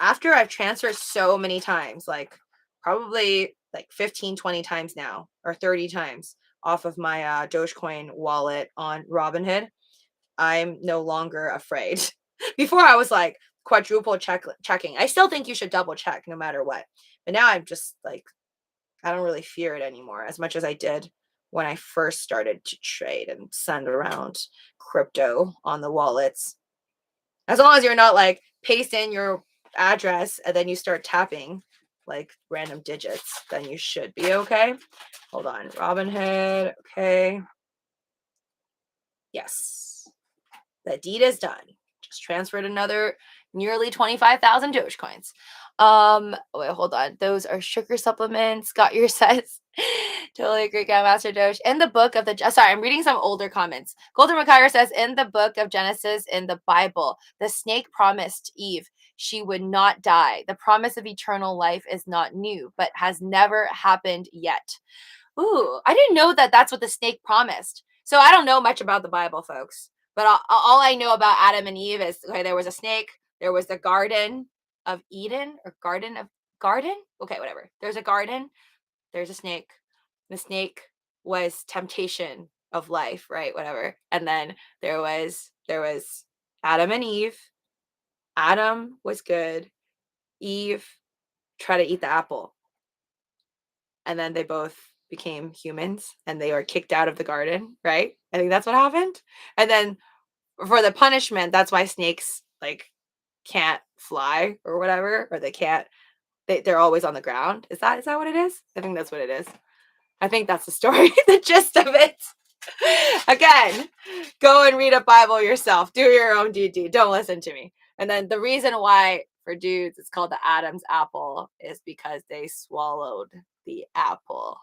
after I've transferred so many times, like probably like 15, 20 times now, or 30 times off of my Dogecoin wallet on Robinhood, I'm no longer afraid. Before I was like quadruple checking. I still think you should double check no matter what. But now I'm just like, I don't really fear it anymore as much as I did when I first started to trade and send around crypto on the wallets. As long as you're not like paste in your address and then you start tapping like random digits, then you should be okay. Hold on. Robinhood. Okay. Yes. The deed is done. Just transferred another nearly 25,000 Dogecoins. Wait, hold on. Those are sugar supplements. Got your says. Totally agree, Grandmaster Doge. In the book of the sorry, I'm reading some older comments. Golden Macaire says in the book of Genesis in the Bible, the snake promised Eve she would not die. The promise of eternal life is not new, but has never happened yet. Ooh, I didn't know that that's what the snake promised. So I don't know much about the Bible, folks. But all I know about Adam and Eve is, okay, there was a snake. There was the Garden of Eden or Garden of Garden. Okay, whatever. There's a garden. There's a snake. The snake was temptation of life, right? Whatever. And then there was Adam and Eve. Adam was good. Eve tried to eat the apple. And then they both became humans and they were kicked out of the garden, right? I think that's what happened. And then for the punishment, that's why snakes like can't fly or whatever, or they're always on the ground. Is that what it is? I think that's what it is. I think that's the story, the gist of it. Again, go and read a Bible yourself. Do your own DD. Don't listen to me. And then the reason why for dudes it's called the Adam's apple is because they swallowed the apple.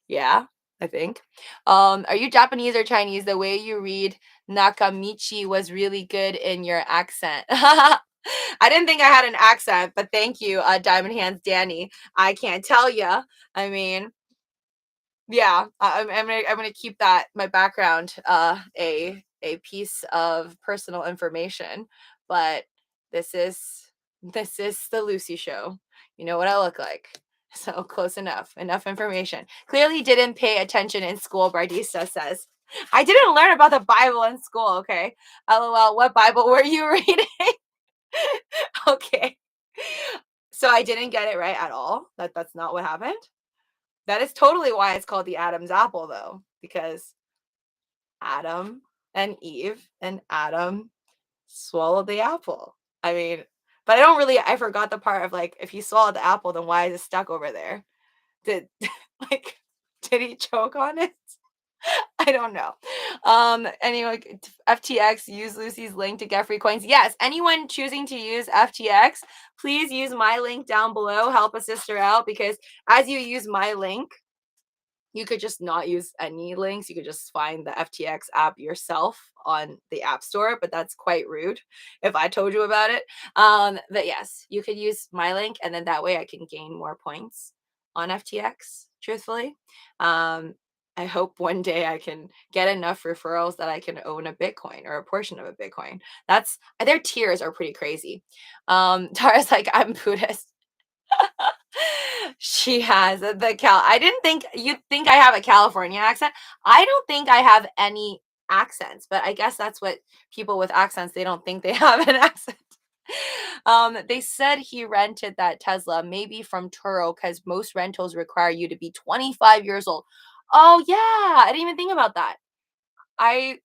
Yeah, I think. Are you Japanese or Chinese? The way you read Nakamichi was really good in your accent. I didn't think I had an accent, but thank you, Diamond Hands Danny. I can't tell you. I mean, yeah, I'm gonna keep that my background a piece of personal information, but this is the Lucy show. You know what I look like. So close enough information. Clearly didn't pay attention in school, Bardista says. I didn't learn about the Bible in school, okay? LOL, what Bible were you reading? Okay. So I didn't get it right at all. That's not what happened. That is totally why it's called the Adam's apple, though, because Adam and Eve and Adam swallowed the apple. I mean, but I forgot the part of like, if he swallowed the apple, then why is it stuck over there? Did like, did he choke on it? I don't know. Anyway, FTX, use Lucy's link to get free coins. Yes, anyone choosing to use FTX, please use my link down below. Help a sister out, because as you use my link, you could just not use any links. You could just find the FTX app yourself on the App Store, but that's quite rude if I told you about it. But yes, you could use my link, and then that way I can gain more points on FTX, truthfully. I hope one day I can get enough referrals that I can own a Bitcoin or a portion of a Bitcoin. Their tiers are pretty crazy. Tara's like, I'm Buddhist. She has the I didn't think you'd think I have a California accent. I don't think I have any accents, but I guess that's what people with accents, they don't think they have an accent. They said he rented that Tesla, maybe from Turo, because most rentals require you to be 25 years old. Oh yeah, I didn't even think about that. I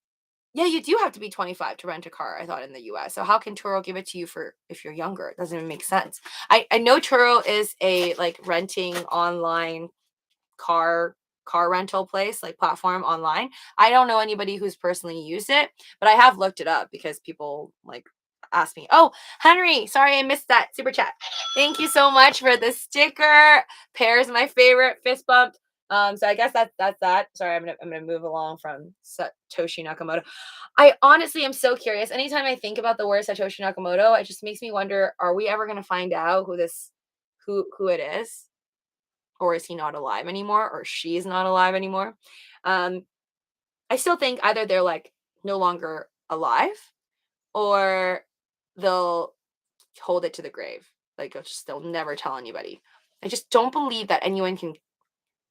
Yeah, you do have to be 25 to rent a car, I thought, in the US. So how can Turo give it to you for if you're younger? It doesn't even make sense. I know Turo is a like renting online car car rental place, like platform online. I don't know anybody who's personally used it, but I have looked it up because people like ask me. Oh, Henry, sorry I missed that super chat. Thank you so much for the sticker. Pear's my favorite. Fist bump. So I guess that's that. Sorry, I'm gonna move along from Satoshi Nakamoto. I honestly am so curious. Anytime I think about the word Satoshi Nakamoto, it just makes me wonder: are we ever gonna find out who it is? Or is he not alive anymore, or she's not alive anymore? Um, I still think either they're like no longer alive, or they'll hold it to the grave. Like they'll never tell anybody. I just don't believe that anyone can.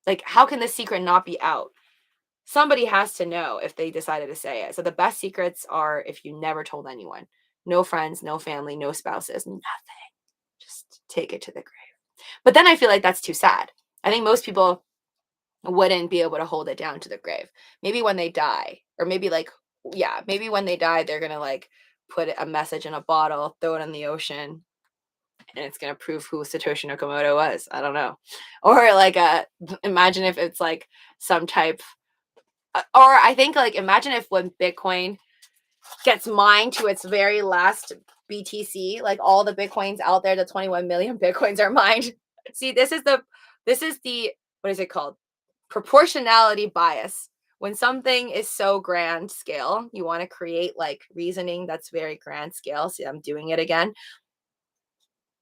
Like, how can this secret not be out? Somebody has to know if they decided to say it. So the best secrets are if you never told anyone. No friends, no family, no spouses, nothing. Just take it to the grave. But then I feel like that's too sad. I think most people wouldn't be able to hold it down to the grave. Maybe when they die, or maybe like, yeah, maybe when they die, they're gonna like put a message in a bottle, throw it in the ocean, and it's gonna prove who Satoshi Nakamoto was. I don't know. Or like imagine if it's like some type, or I think like imagine if when Bitcoin gets mined to its very last BTC, like all the Bitcoins out there, the 21 million Bitcoins are mined. See, this is the what is it called? Proportionality bias. When something is so grand scale, you want to create like reasoning that's very grand scale. See, I'm doing it again.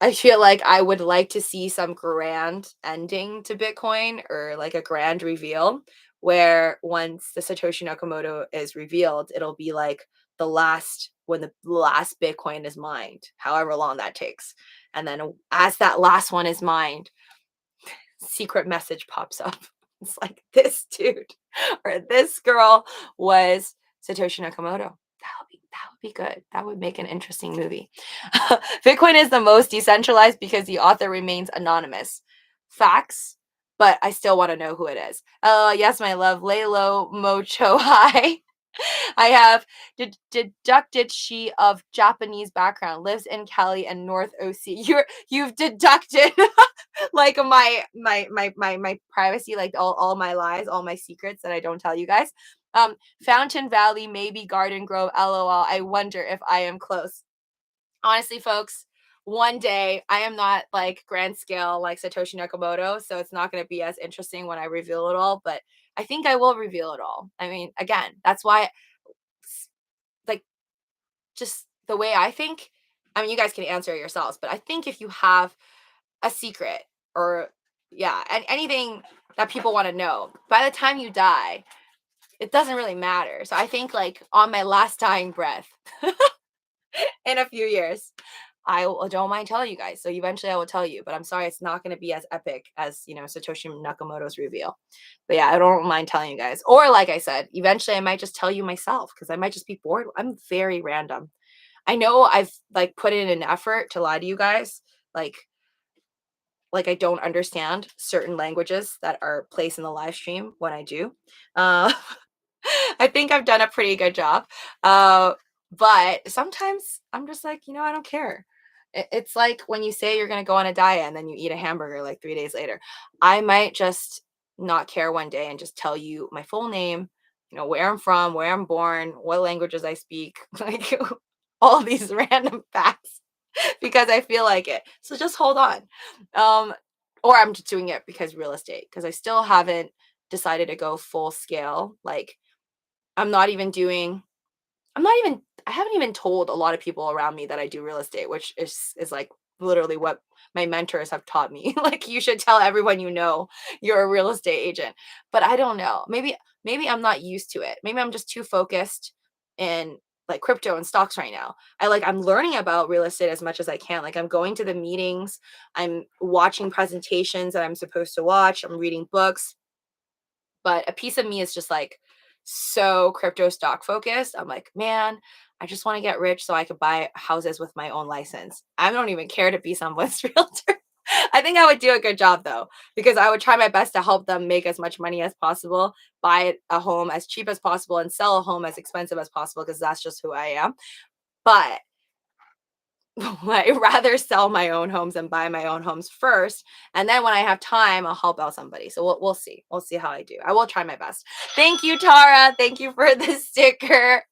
I feel like I would like to see some grand ending to Bitcoin, or like a grand reveal where once the Satoshi Nakamoto is revealed, it'll be like when the last Bitcoin is mined, however long that takes. And then as that last one is mined, secret message pops up. It's like this dude or this girl was Satoshi Nakamoto. That would be good. That would make an interesting movie. Bitcoin is the most decentralized because the author remains anonymous. Facts, but I still want to know who it is. Yes, my love. Laylo Mocho. Hi. I have deducted she of Japanese background, lives in Cali and North OC. You've deducted like my privacy, like all my lies, all my secrets that I don't tell you guys. Fountain Valley, maybe Garden Grove, LOL. I wonder if I am close. Honestly, folks, one day I am not like grand scale like Satoshi Nakamoto, so it's not going to be as interesting when I reveal it all, but I think I will reveal it all. I mean, again, that's why like just the way I think, I mean, you guys can answer it yourselves, but I think if you have a secret, or yeah, and anything that people want to know, by the time you die, it doesn't really matter. So I think like on my last dying breath in a few years, don't mind telling you guys. So eventually I will tell you, but I'm sorry, it's not going to be as epic as, Satoshi Nakamoto's reveal. But yeah, I don't mind telling you guys. Or like I said, eventually I might just tell you myself because I might just be bored. I'm very random. I know I've like put in an effort to lie to you guys. Like I don't understand certain languages that are placed in the live stream when I do. Uh, I think I've done a pretty good job. But sometimes I'm just like, I don't care. It's like when you say you're going to go on a diet and then you eat a hamburger like 3 days later. I might just not care one day and just tell you my full name, where I'm from, where I'm born, what languages I speak, like all these random facts because I feel like it. So just hold on. Or I'm just doing it because real estate, because I still haven't decided to go full scale. Like I'm not even doing I haven't even told a lot of people around me that I do real estate, which is like literally what my mentors have taught me. Like you should tell everyone you're a real estate agent. But I don't know. Maybe I'm not used to it. Maybe I'm just too focused in like crypto and stocks right now. I'm learning about real estate as much as I can. Like I'm going to the meetings, I'm watching presentations that I'm supposed to watch, I'm reading books, but a piece of me is just like so crypto stock focused. I'm like, man, I just want to get rich so I could buy houses with my own license. I don't even care to be someone's realtor. I think I would do a good job though, because I would try my best to help them make as much money as possible, buy a home as cheap as possible, and sell a home as expensive as possible, because that's just who I am. But I'd rather sell my own homes and buy my own homes first, and then when I have time, I'll help out somebody. So we'll see. We'll see how I do. I will try my best. Thank you, Tara. Thank you for the sticker.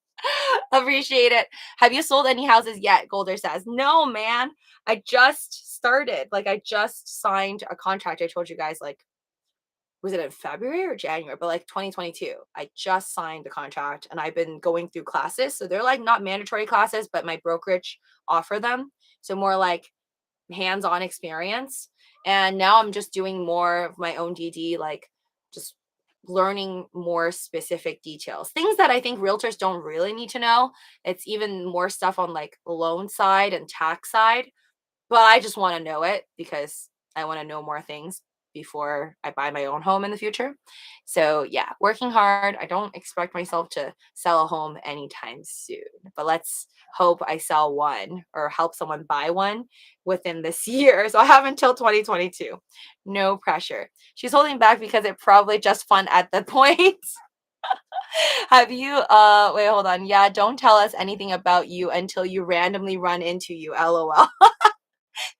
Appreciate it. Have you sold any houses yet? Golder says, no, man. I just started. Like, I just signed a contract. I told you guys, like, was it in February or January? But like 2022, I just signed the contract and I've been going through classes. So they're like not mandatory classes, but my brokerage offer them. So more like hands-on experience. And now I'm just doing more of my own DD, like just learning more specific details, things that I think realtors don't really need to know. It's even more stuff on like loan side and tax side, but I just want to know it because I want to know more things before I buy my own home in the future. So, yeah, working hard. I don't expect myself to sell a home anytime soon, but let's hope I sell one or help someone buy one within this year. So, I have until 2022. No pressure. She's holding back because it probably just fun at the point. Have you wait, hold on. Yeah, don't tell us anything about you until you randomly run into you. LOL.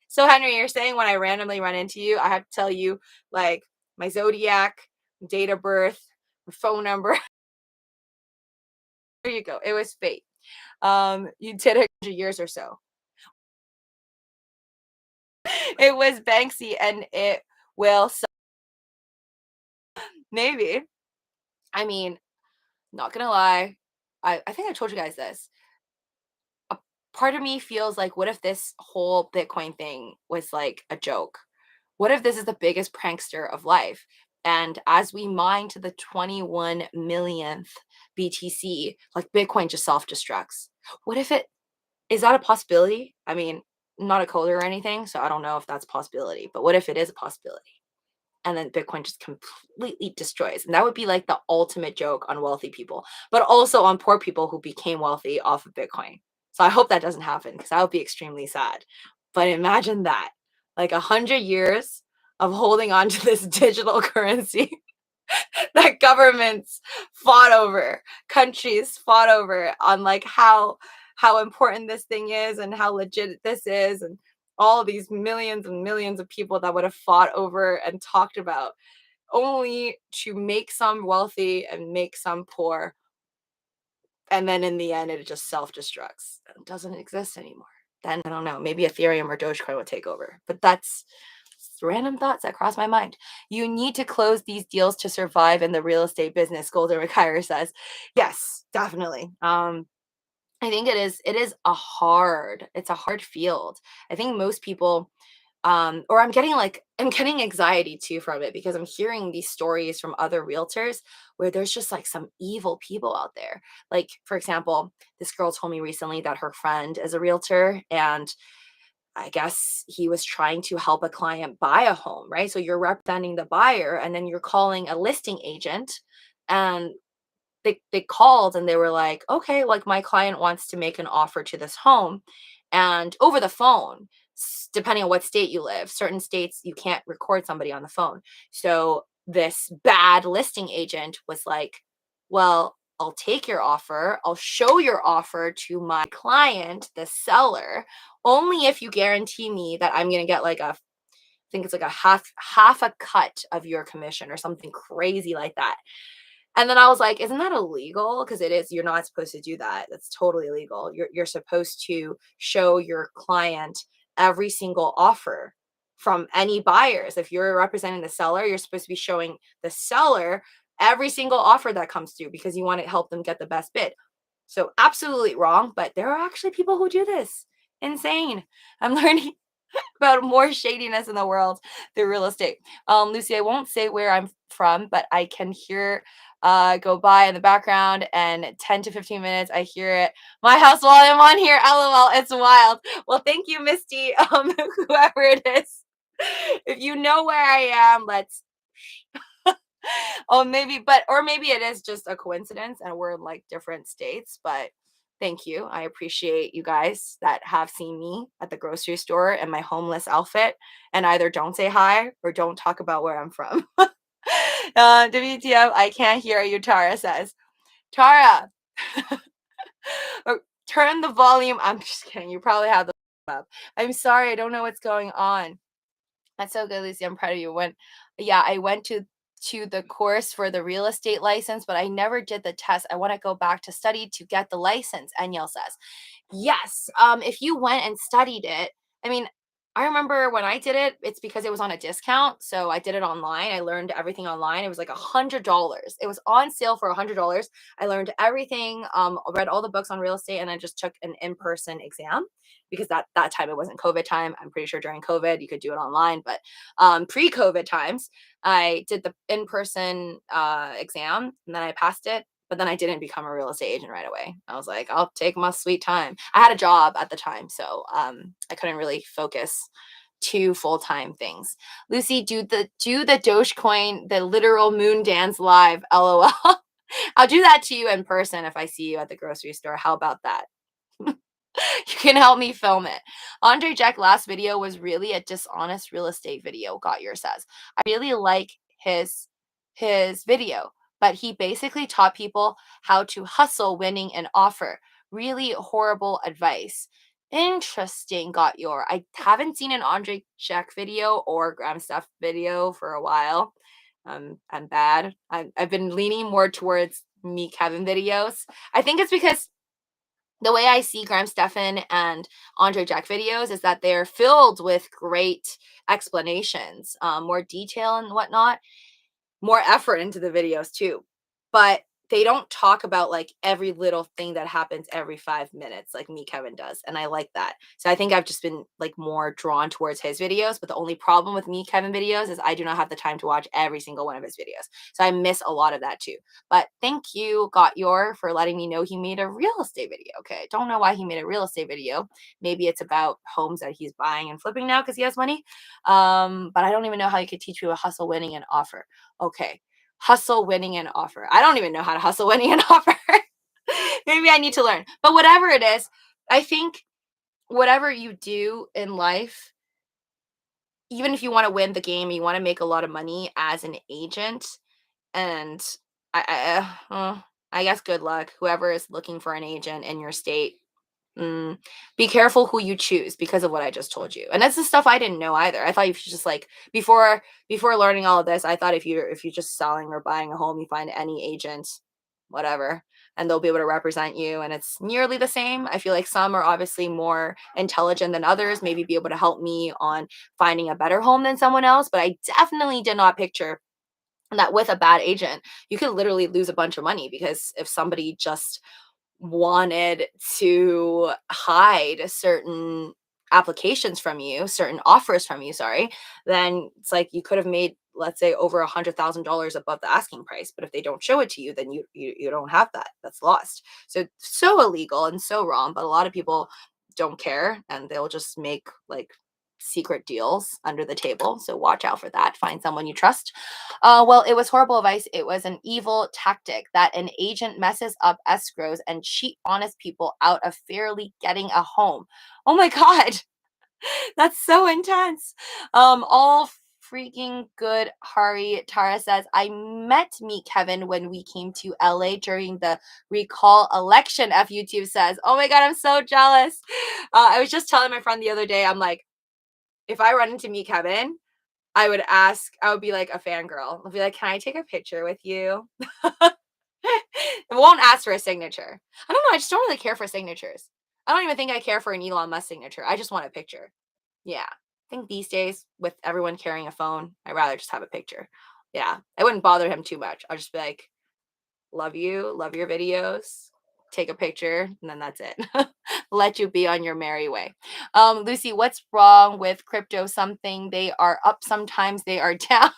So Henry, you're saying when I randomly run into you, I have to tell you like my zodiac, date of birth, phone number. There you go. It was fate. You did it 100 years or so. It was Banksy, and it will maybe. I mean, not gonna lie. I think I told you guys this. A part of me feels like, what if this whole Bitcoin thing was like a joke? What if this is the biggest prankster of life? And as we mine to the 21 millionth BTC, like Bitcoin just self destructs. What if it is that a possibility? I mean, I'm not a coder or anything, so I don't know if that's a possibility, but what if it is a possibility? And then Bitcoin just completely destroys. And that would be like the ultimate joke on wealthy people, but also on poor people who became wealthy off of Bitcoin. So I hope that doesn't happen because that would be extremely sad. But imagine that, like 100 years of holding on to this digital currency that governments fought over, countries fought over on like how important this thing is and how legit this is, and all of these millions and millions of people that would have fought over and talked about, only to make some wealthy and make some poor, and then in the end it just self-destructs and doesn't exist anymore. Then I don't know, maybe Ethereum or Dogecoin would take over, but that's random thoughts that cross my mind. You need to close these deals to survive in the real estate business, Golden Require says. Yes, definitely. I think it's a hard field. I think most people or I'm getting anxiety too from it because I'm hearing these stories from other realtors where there's just like some evil people out there. Like, for example, this girl told me recently that her friend is a realtor, and I guess he was trying to help a client buy a home, right? So you're representing the buyer and then you're calling a listing agent, and they called and they were like, okay, like my client wants to make an offer to this home, and over the phone, depending on what state you live, certain states you can't record somebody on the phone. So this bad listing agent was like, well, I'll take your offer, I'll show your offer to my client, the seller, only if you guarantee me that I'm going to get like I think it's like a half a cut of your commission or something crazy like that. And then I was like, isn't that illegal? Because it is, you're not supposed to do that. That's totally illegal. You're supposed to show your client every single offer from any buyers. If you're representing the seller, you're supposed to be showing the seller every single offer that comes through because you want to help them get the best bid. So absolutely wrong, but there are actually people who do this. Insane. I'm learning about more shadiness in the world through real estate. Lucy, I won't say where I'm from, but I can hear go by in the background, and 10 to 15 minutes I hear it my house while I'm on here. LOL, it's wild. Well, thank you, Misty. Whoever it is. If you know where I am, let's oh maybe, but or maybe it is just a coincidence and we're in like different states, but Thank you. I appreciate you guys that have seen me at the grocery store in my homeless outfit and either don't say hi or don't talk about where I'm from. WTF, I can't hear you, Tara says. Tara, turn the volume. I'm just kidding. You probably have the up. I'm sorry. I don't know what's going on. That's so good, Lucy. I'm proud of you. I went to the course for the real estate license, but I never did the test. I want to go back to study to get the license, Aniel says. Yes. If you went and studied it, I mean, I remember when I did it, it's because it was on a discount. So I did it online. I learned everything online. It was like $100. It was on sale for $100. I learned everything, read all the books on real estate, and I just took an in-person exam because that time it wasn't COVID time. I'm pretty sure during COVID you could do it online, but pre-COVID times, I did the in-person exam and then I passed it, but then I didn't become a real estate agent right away. I was like, I'll take my sweet time. I had a job at the time, so I couldn't really focus two full-time things. Lucy, do the Dogecoin, the literal moon dance live, LOL. I'll do that to you in person if I see you at the grocery store. How about that? You can help me film it. Andre Jack last video was really a dishonest real estate video, Got Your says. I really like his video, but he basically taught people how to hustle winning an offer. Really horrible advice. Interesting, Got Your. I haven't seen an Andre Jack video or Graham Steph video for a while. I'm bad. I've been leaning more towards me Kevin videos. I think it's because the way I see Graham Stephan and Andre Jack videos is that they're filled with great explanations, more detail and whatnot, more effort into the videos too. But they don't talk about like every little thing that happens every 5 minutes like me Kevin does, and I like that. So I think I've just been like more drawn towards his videos, but the only problem with me Kevin videos is I do not have the time to watch every single one of his videos, so I miss a lot of that too. But thank you, Got Your, for letting me know he made a real estate video. Okay, don't know why he made a real estate video. Maybe it's about homes that he's buying and flipping now because he has money. But I don't even know how you could teach you a hustle winning an offer. Okay, hustle winning an offer. I don't even know how to hustle winning an offer. Maybe I need to learn. But whatever it is, I think whatever you do in life, even if you want to win the game, you want to make a lot of money as an agent, and I guess good luck whoever is looking for an agent in your state. Mm, be careful who you choose because of what I just told you. And that's the stuff I didn't know either. I thought you should just like before learning all of this, I thought if you're just selling or buying a home, you find any agent, whatever, and they'll be able to represent you. And it's nearly the same. I feel like some are obviously more intelligent than others, maybe be able to help me on finding a better home than someone else. But I definitely did not picture that with a bad agent, you could literally lose a bunch of money because if somebody just wanted to hide certain applications from you, certain offers from you, sorry, then it's like you could have made, let's say, over $100,000 above the asking price. But if they don't show it to you, then you don't have that. That's lost. So illegal and so wrong. But a lot of people don't care and they'll just make like secret deals under the table. So watch out for that. Find someone you trust. Well, it was horrible advice. It was an evil tactic that an agent messes up escrows and cheat honest people out of fairly getting a home. Oh my God. That's so intense. All freaking good. Hari Tara says, I met me Kevin when we came to LA during the recall election. F YouTube says, oh my God, I'm so jealous. I was just telling my friend the other day, I'm like, if I run into me Kevin, I would be like a fangirl. I'll be like, can I take a picture with you? I won't ask for a signature. I don't know. I just don't really care for signatures. I don't even think I care for an Elon Musk signature. I just want a picture. Yeah. I think these days, with everyone carrying a phone, I'd rather just have a picture. Yeah. I wouldn't bother him too much. I'll just be like, love you, love your videos, take a picture, and then that's it. Let you be on your merry way. Lucy, what's wrong with crypto? Something they are up, sometimes they are down.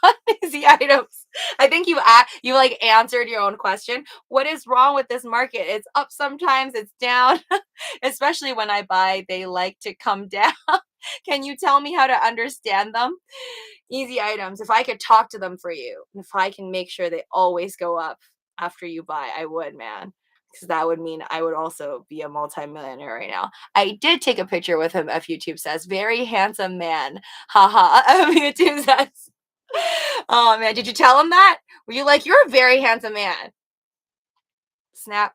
Easy items. I think you like answered your own question. What is wrong with this market? It's up sometimes, it's down. Especially when I buy, they like to come down. Can you tell me how to understand them? Easy items. If I could talk to them for you, if I can make sure they always go up after you buy, I would, man. because that would mean I would also be a multimillionaire right now. I did take a picture with him, F YouTube says. Very handsome man. Haha. YouTube says. Oh man, did you tell him that? Were you like, you're a very handsome man? Snap.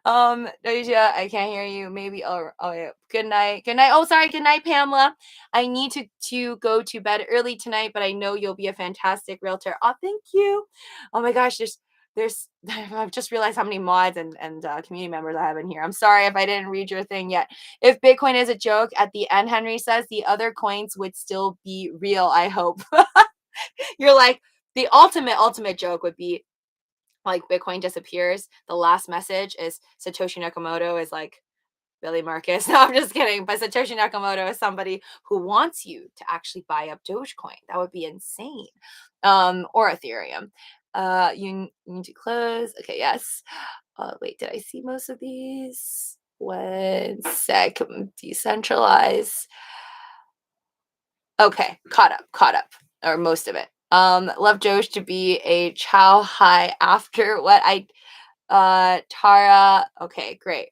Doja, I can't hear you. Maybe yeah. Good night. Good night. Oh, sorry. Good night, Pamela. I need to go to bed early tonight, but I know you'll be a fantastic realtor. Oh, thank you. Oh my gosh, there's I've just realized how many mods and community members I have in here. I'm sorry if I didn't read your thing yet. If Bitcoin is a joke, at the end, Henry says the other coins would still be real, I hope. You're like, the ultimate joke would be like Bitcoin disappears. The last message is Satoshi Nakamoto is like Billy Marcus. No, I'm just kidding. But Satoshi Nakamoto is somebody who wants you to actually buy up Dogecoin. That would be insane. Or Ethereum. You need to close. Okay, yes. Wait, did I see most of these? 1 sec. Decentralize. Okay, caught up, or most of it. Love Doge to be a chow high after what I Tara. Okay, great.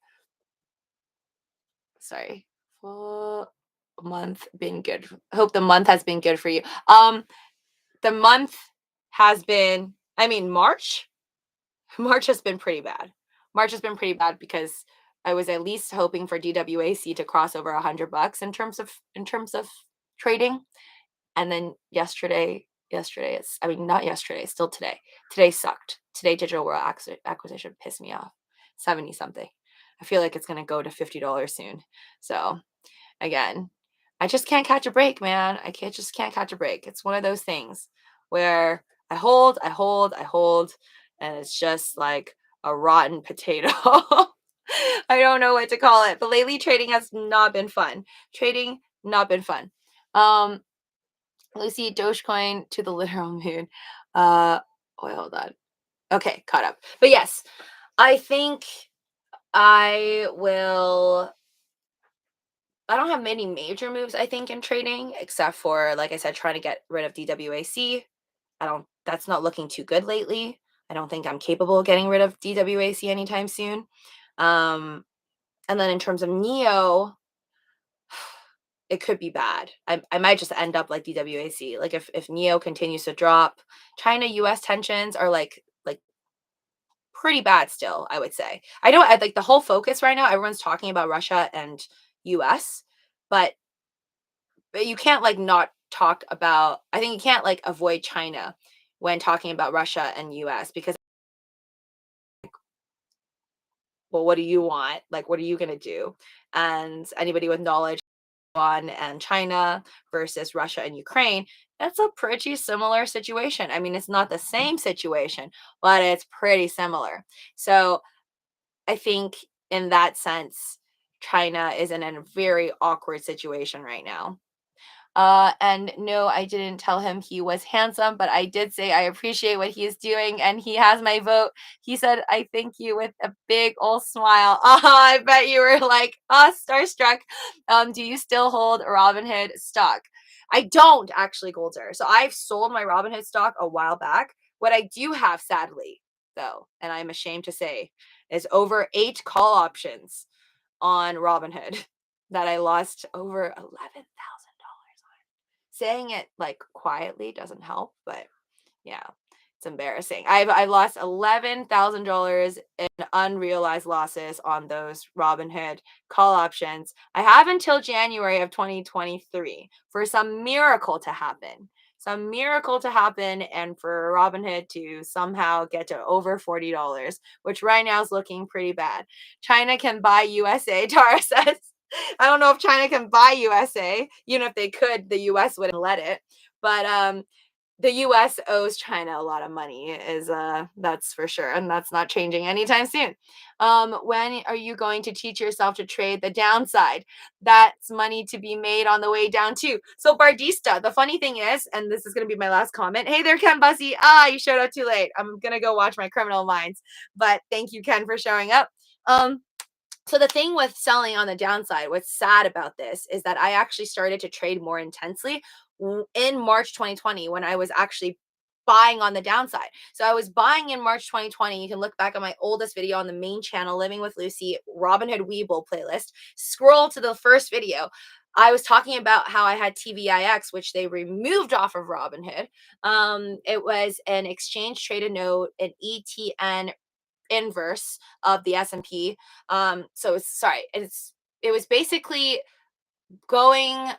Sorry. Full month been good. Hope the month has been good for you. The month has been, I mean, March has been pretty bad. March has been pretty bad because I was at least hoping for DWAC to cross over $100 in terms of trading. And then yesterday, it's, I mean, not yesterday, still today. Today sucked. Today, Digital World acquisition pissed me off. 70 something. I feel like it's going to go to $50 soon. So, again, I just can't catch a break, man. Just can't catch a break. It's one of those things where I hold, and it's just like a rotten potato. I don't know what to call it. But lately, trading has not been fun. Not been fun. Lucy, Dogecoin to the literal moon. Hold on. Okay, caught up. But yes, I think I don't have many major moves, I think, in trading, except for, like I said, trying to get rid of DWAC. That's not looking too good lately. I don't think I'm capable of getting rid of DWAC anytime soon. And then in terms of NEO, it could be bad. I might just end up like DWAC. Like if NEO continues to drop, China US tensions are like pretty bad still, I would say. I know like the whole focus right now, everyone's talking about Russia and US, but you can't like not talk about, I think you can't like avoid China when talking about Russia and US, because well, what do you want? Like, what are you going to do? And anybody with knowledge on and China versus Russia and Ukraine, that's a pretty similar situation. I mean, it's not the same situation, but it's pretty similar. So I think in that sense, China is in a very awkward situation right now. And no, I didn't tell him he was handsome, but I did say I appreciate what he is doing, and he has my vote. He said, I thank you with a big old smile. I bet you were like, starstruck. Do you still hold Robinhood stock? I don't actually, Golder. So I've sold my Robinhood stock a while back. What I do have, sadly, though, and I'm ashamed to say, is over 8 call options on Robinhood that I lost over $11,000. Saying it like quietly doesn't help, but yeah, it's embarrassing. I lost $11,000 in unrealized losses on those Robinhood call options. I have until January of 2023 for some miracle to happen. And for Robinhood to somehow get to over $40, which right now is looking pretty bad. China can buy USA, Tara says. I don't know if China can buy USA. Even if they could, the US wouldn't let it. But the US owes China a lot of money, that's for sure, and that's not changing anytime soon. When are you going to teach yourself to trade the downside? That's money to be made on the way down too. So Bardista, the funny thing is, and this is going to be my last comment. Hey there, Ken Bussy. You showed up too late. I'm going to go watch my Criminal Minds, but thank you, Ken, for showing up. So the thing with selling on the downside, what's sad about this is that I actually started to trade more intensely in March 2020 when I was actually buying on the downside. So I was buying in March 2020. You can look back at my oldest video on the main channel, Living with Luci, Robinhood WEBULL playlist. Scroll to the first video. I was talking about how I had TVIX, which they removed off of Robinhood. It was an exchange traded note, an ETN inverse of the S&P. So it's sorry, it was basically going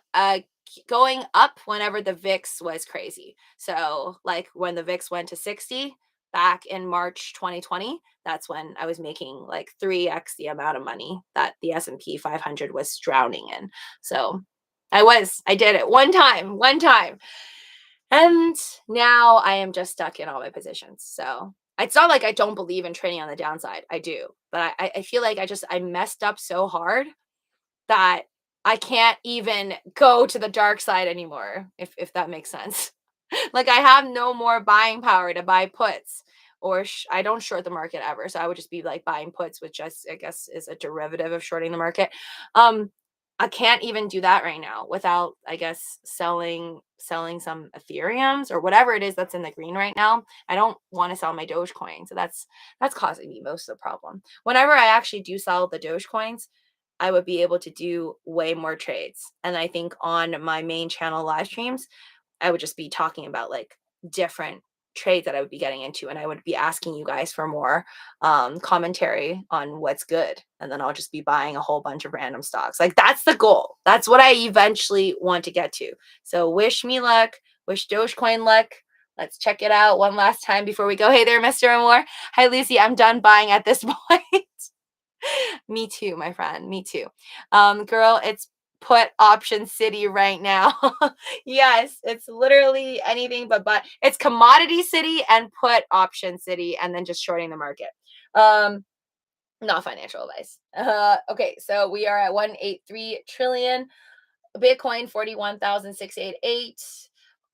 going up whenever the VIX was crazy. So like when the VIX went to 60 back in March 2020, that's when I was making like 3x the amount of money that the S&P 500 was drowning in. So I did it one time. And now I am just stuck in all my positions. So it's not like I don't believe in trading on the downside. I do. But I feel like I messed up so hard that I can't even go to the dark side anymore, if that makes sense. Like I have no more buying power to buy puts, or I don't short the market ever, so I would just be like buying puts, which just I guess is a derivative of shorting the market. Um, I can't even do that right now without I guess selling some Ethereums or whatever it is that's in the green right now. I don't want to sell my Dogecoin, so that's causing me most of the problem. Whenever I actually do sell the Dogecoins, I would be able to do way more trades. And I think on my main channel live streams, I would just be talking about like different trades that I would be getting into. And I would be asking you guys for more commentary on what's good. And then I'll just be buying a whole bunch of random stocks. Like that's the goal. That's what I eventually want to get to. So wish me luck. Wish Dogecoin luck. Let's check it out one last time before we go. Hey there, Mr. Amore. Hi, Lucy. I'm done buying at this point. Me too, my friend. Me too. Girl, it's put option city right now. Yes, it's literally anything but it's commodity city and put option city and then just shorting the market. Um, not financial advice. Okay, so we are at 183 trillion. Bitcoin 41,688.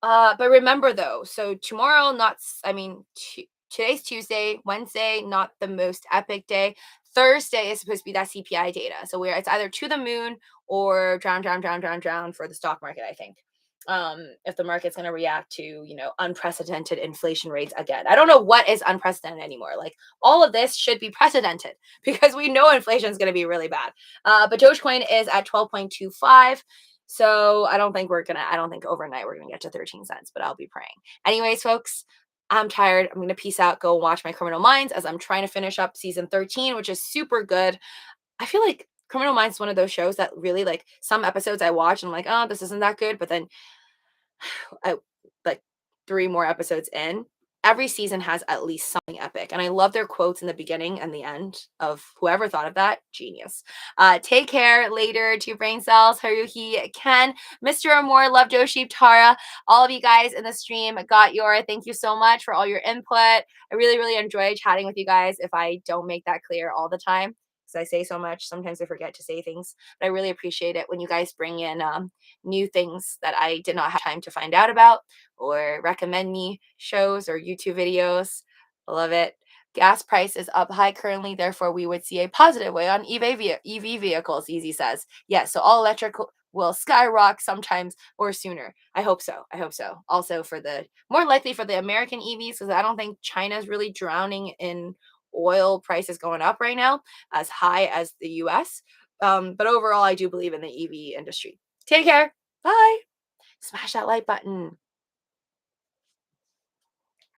But remember though, so tomorrow, today's Tuesday, Wednesday, not the most epic day. Thursday is supposed to be that CPI data. So it's either to the moon or drown for the stock market, I think. If the market's going to react to, unprecedented inflation rates again. I don't know what is unprecedented anymore. Like all of this should be precedented because we know inflation is going to be really bad. But Dogecoin is at 12.25. So I don't think overnight we're gonna get to 13 cents, but I'll be praying. Anyways, folks, I'm tired. I'm gonna peace out, go watch my Criminal Minds as I'm trying to finish up season 13, which is super good. I feel like Criminal Minds is one of those shows that really like some episodes I watch and I'm like, oh, this isn't that good. But then I like 3 more episodes in, every season has at least something epic. And I love their quotes in the beginning and the end of whoever thought of that. Genius. Take care later to brain cells, Haruhi, Ken, Mr. Amore, Love Joe Sheep, Tara, all of you guys in the stream got your thank you so much for all your input. I really, really enjoy chatting with you guys. If I don't make that clear all the time, because I say so much, sometimes I forget to say things, but I really appreciate it when you guys bring in new things that I did not have time to find out about or recommend me shows or YouTube videos. I love it. Gas price is up high currently, therefore we would see a positive way on EV vehicles, Easy says. Yes, so all electric will skyrocket sometimes or sooner. I hope so. I hope so. Also more likely for the American EVs, because I don't think China's really drowning in oil prices going up right now as high as the US. But overall, I do believe in the EV industry. Take care. Bye. Smash that like button.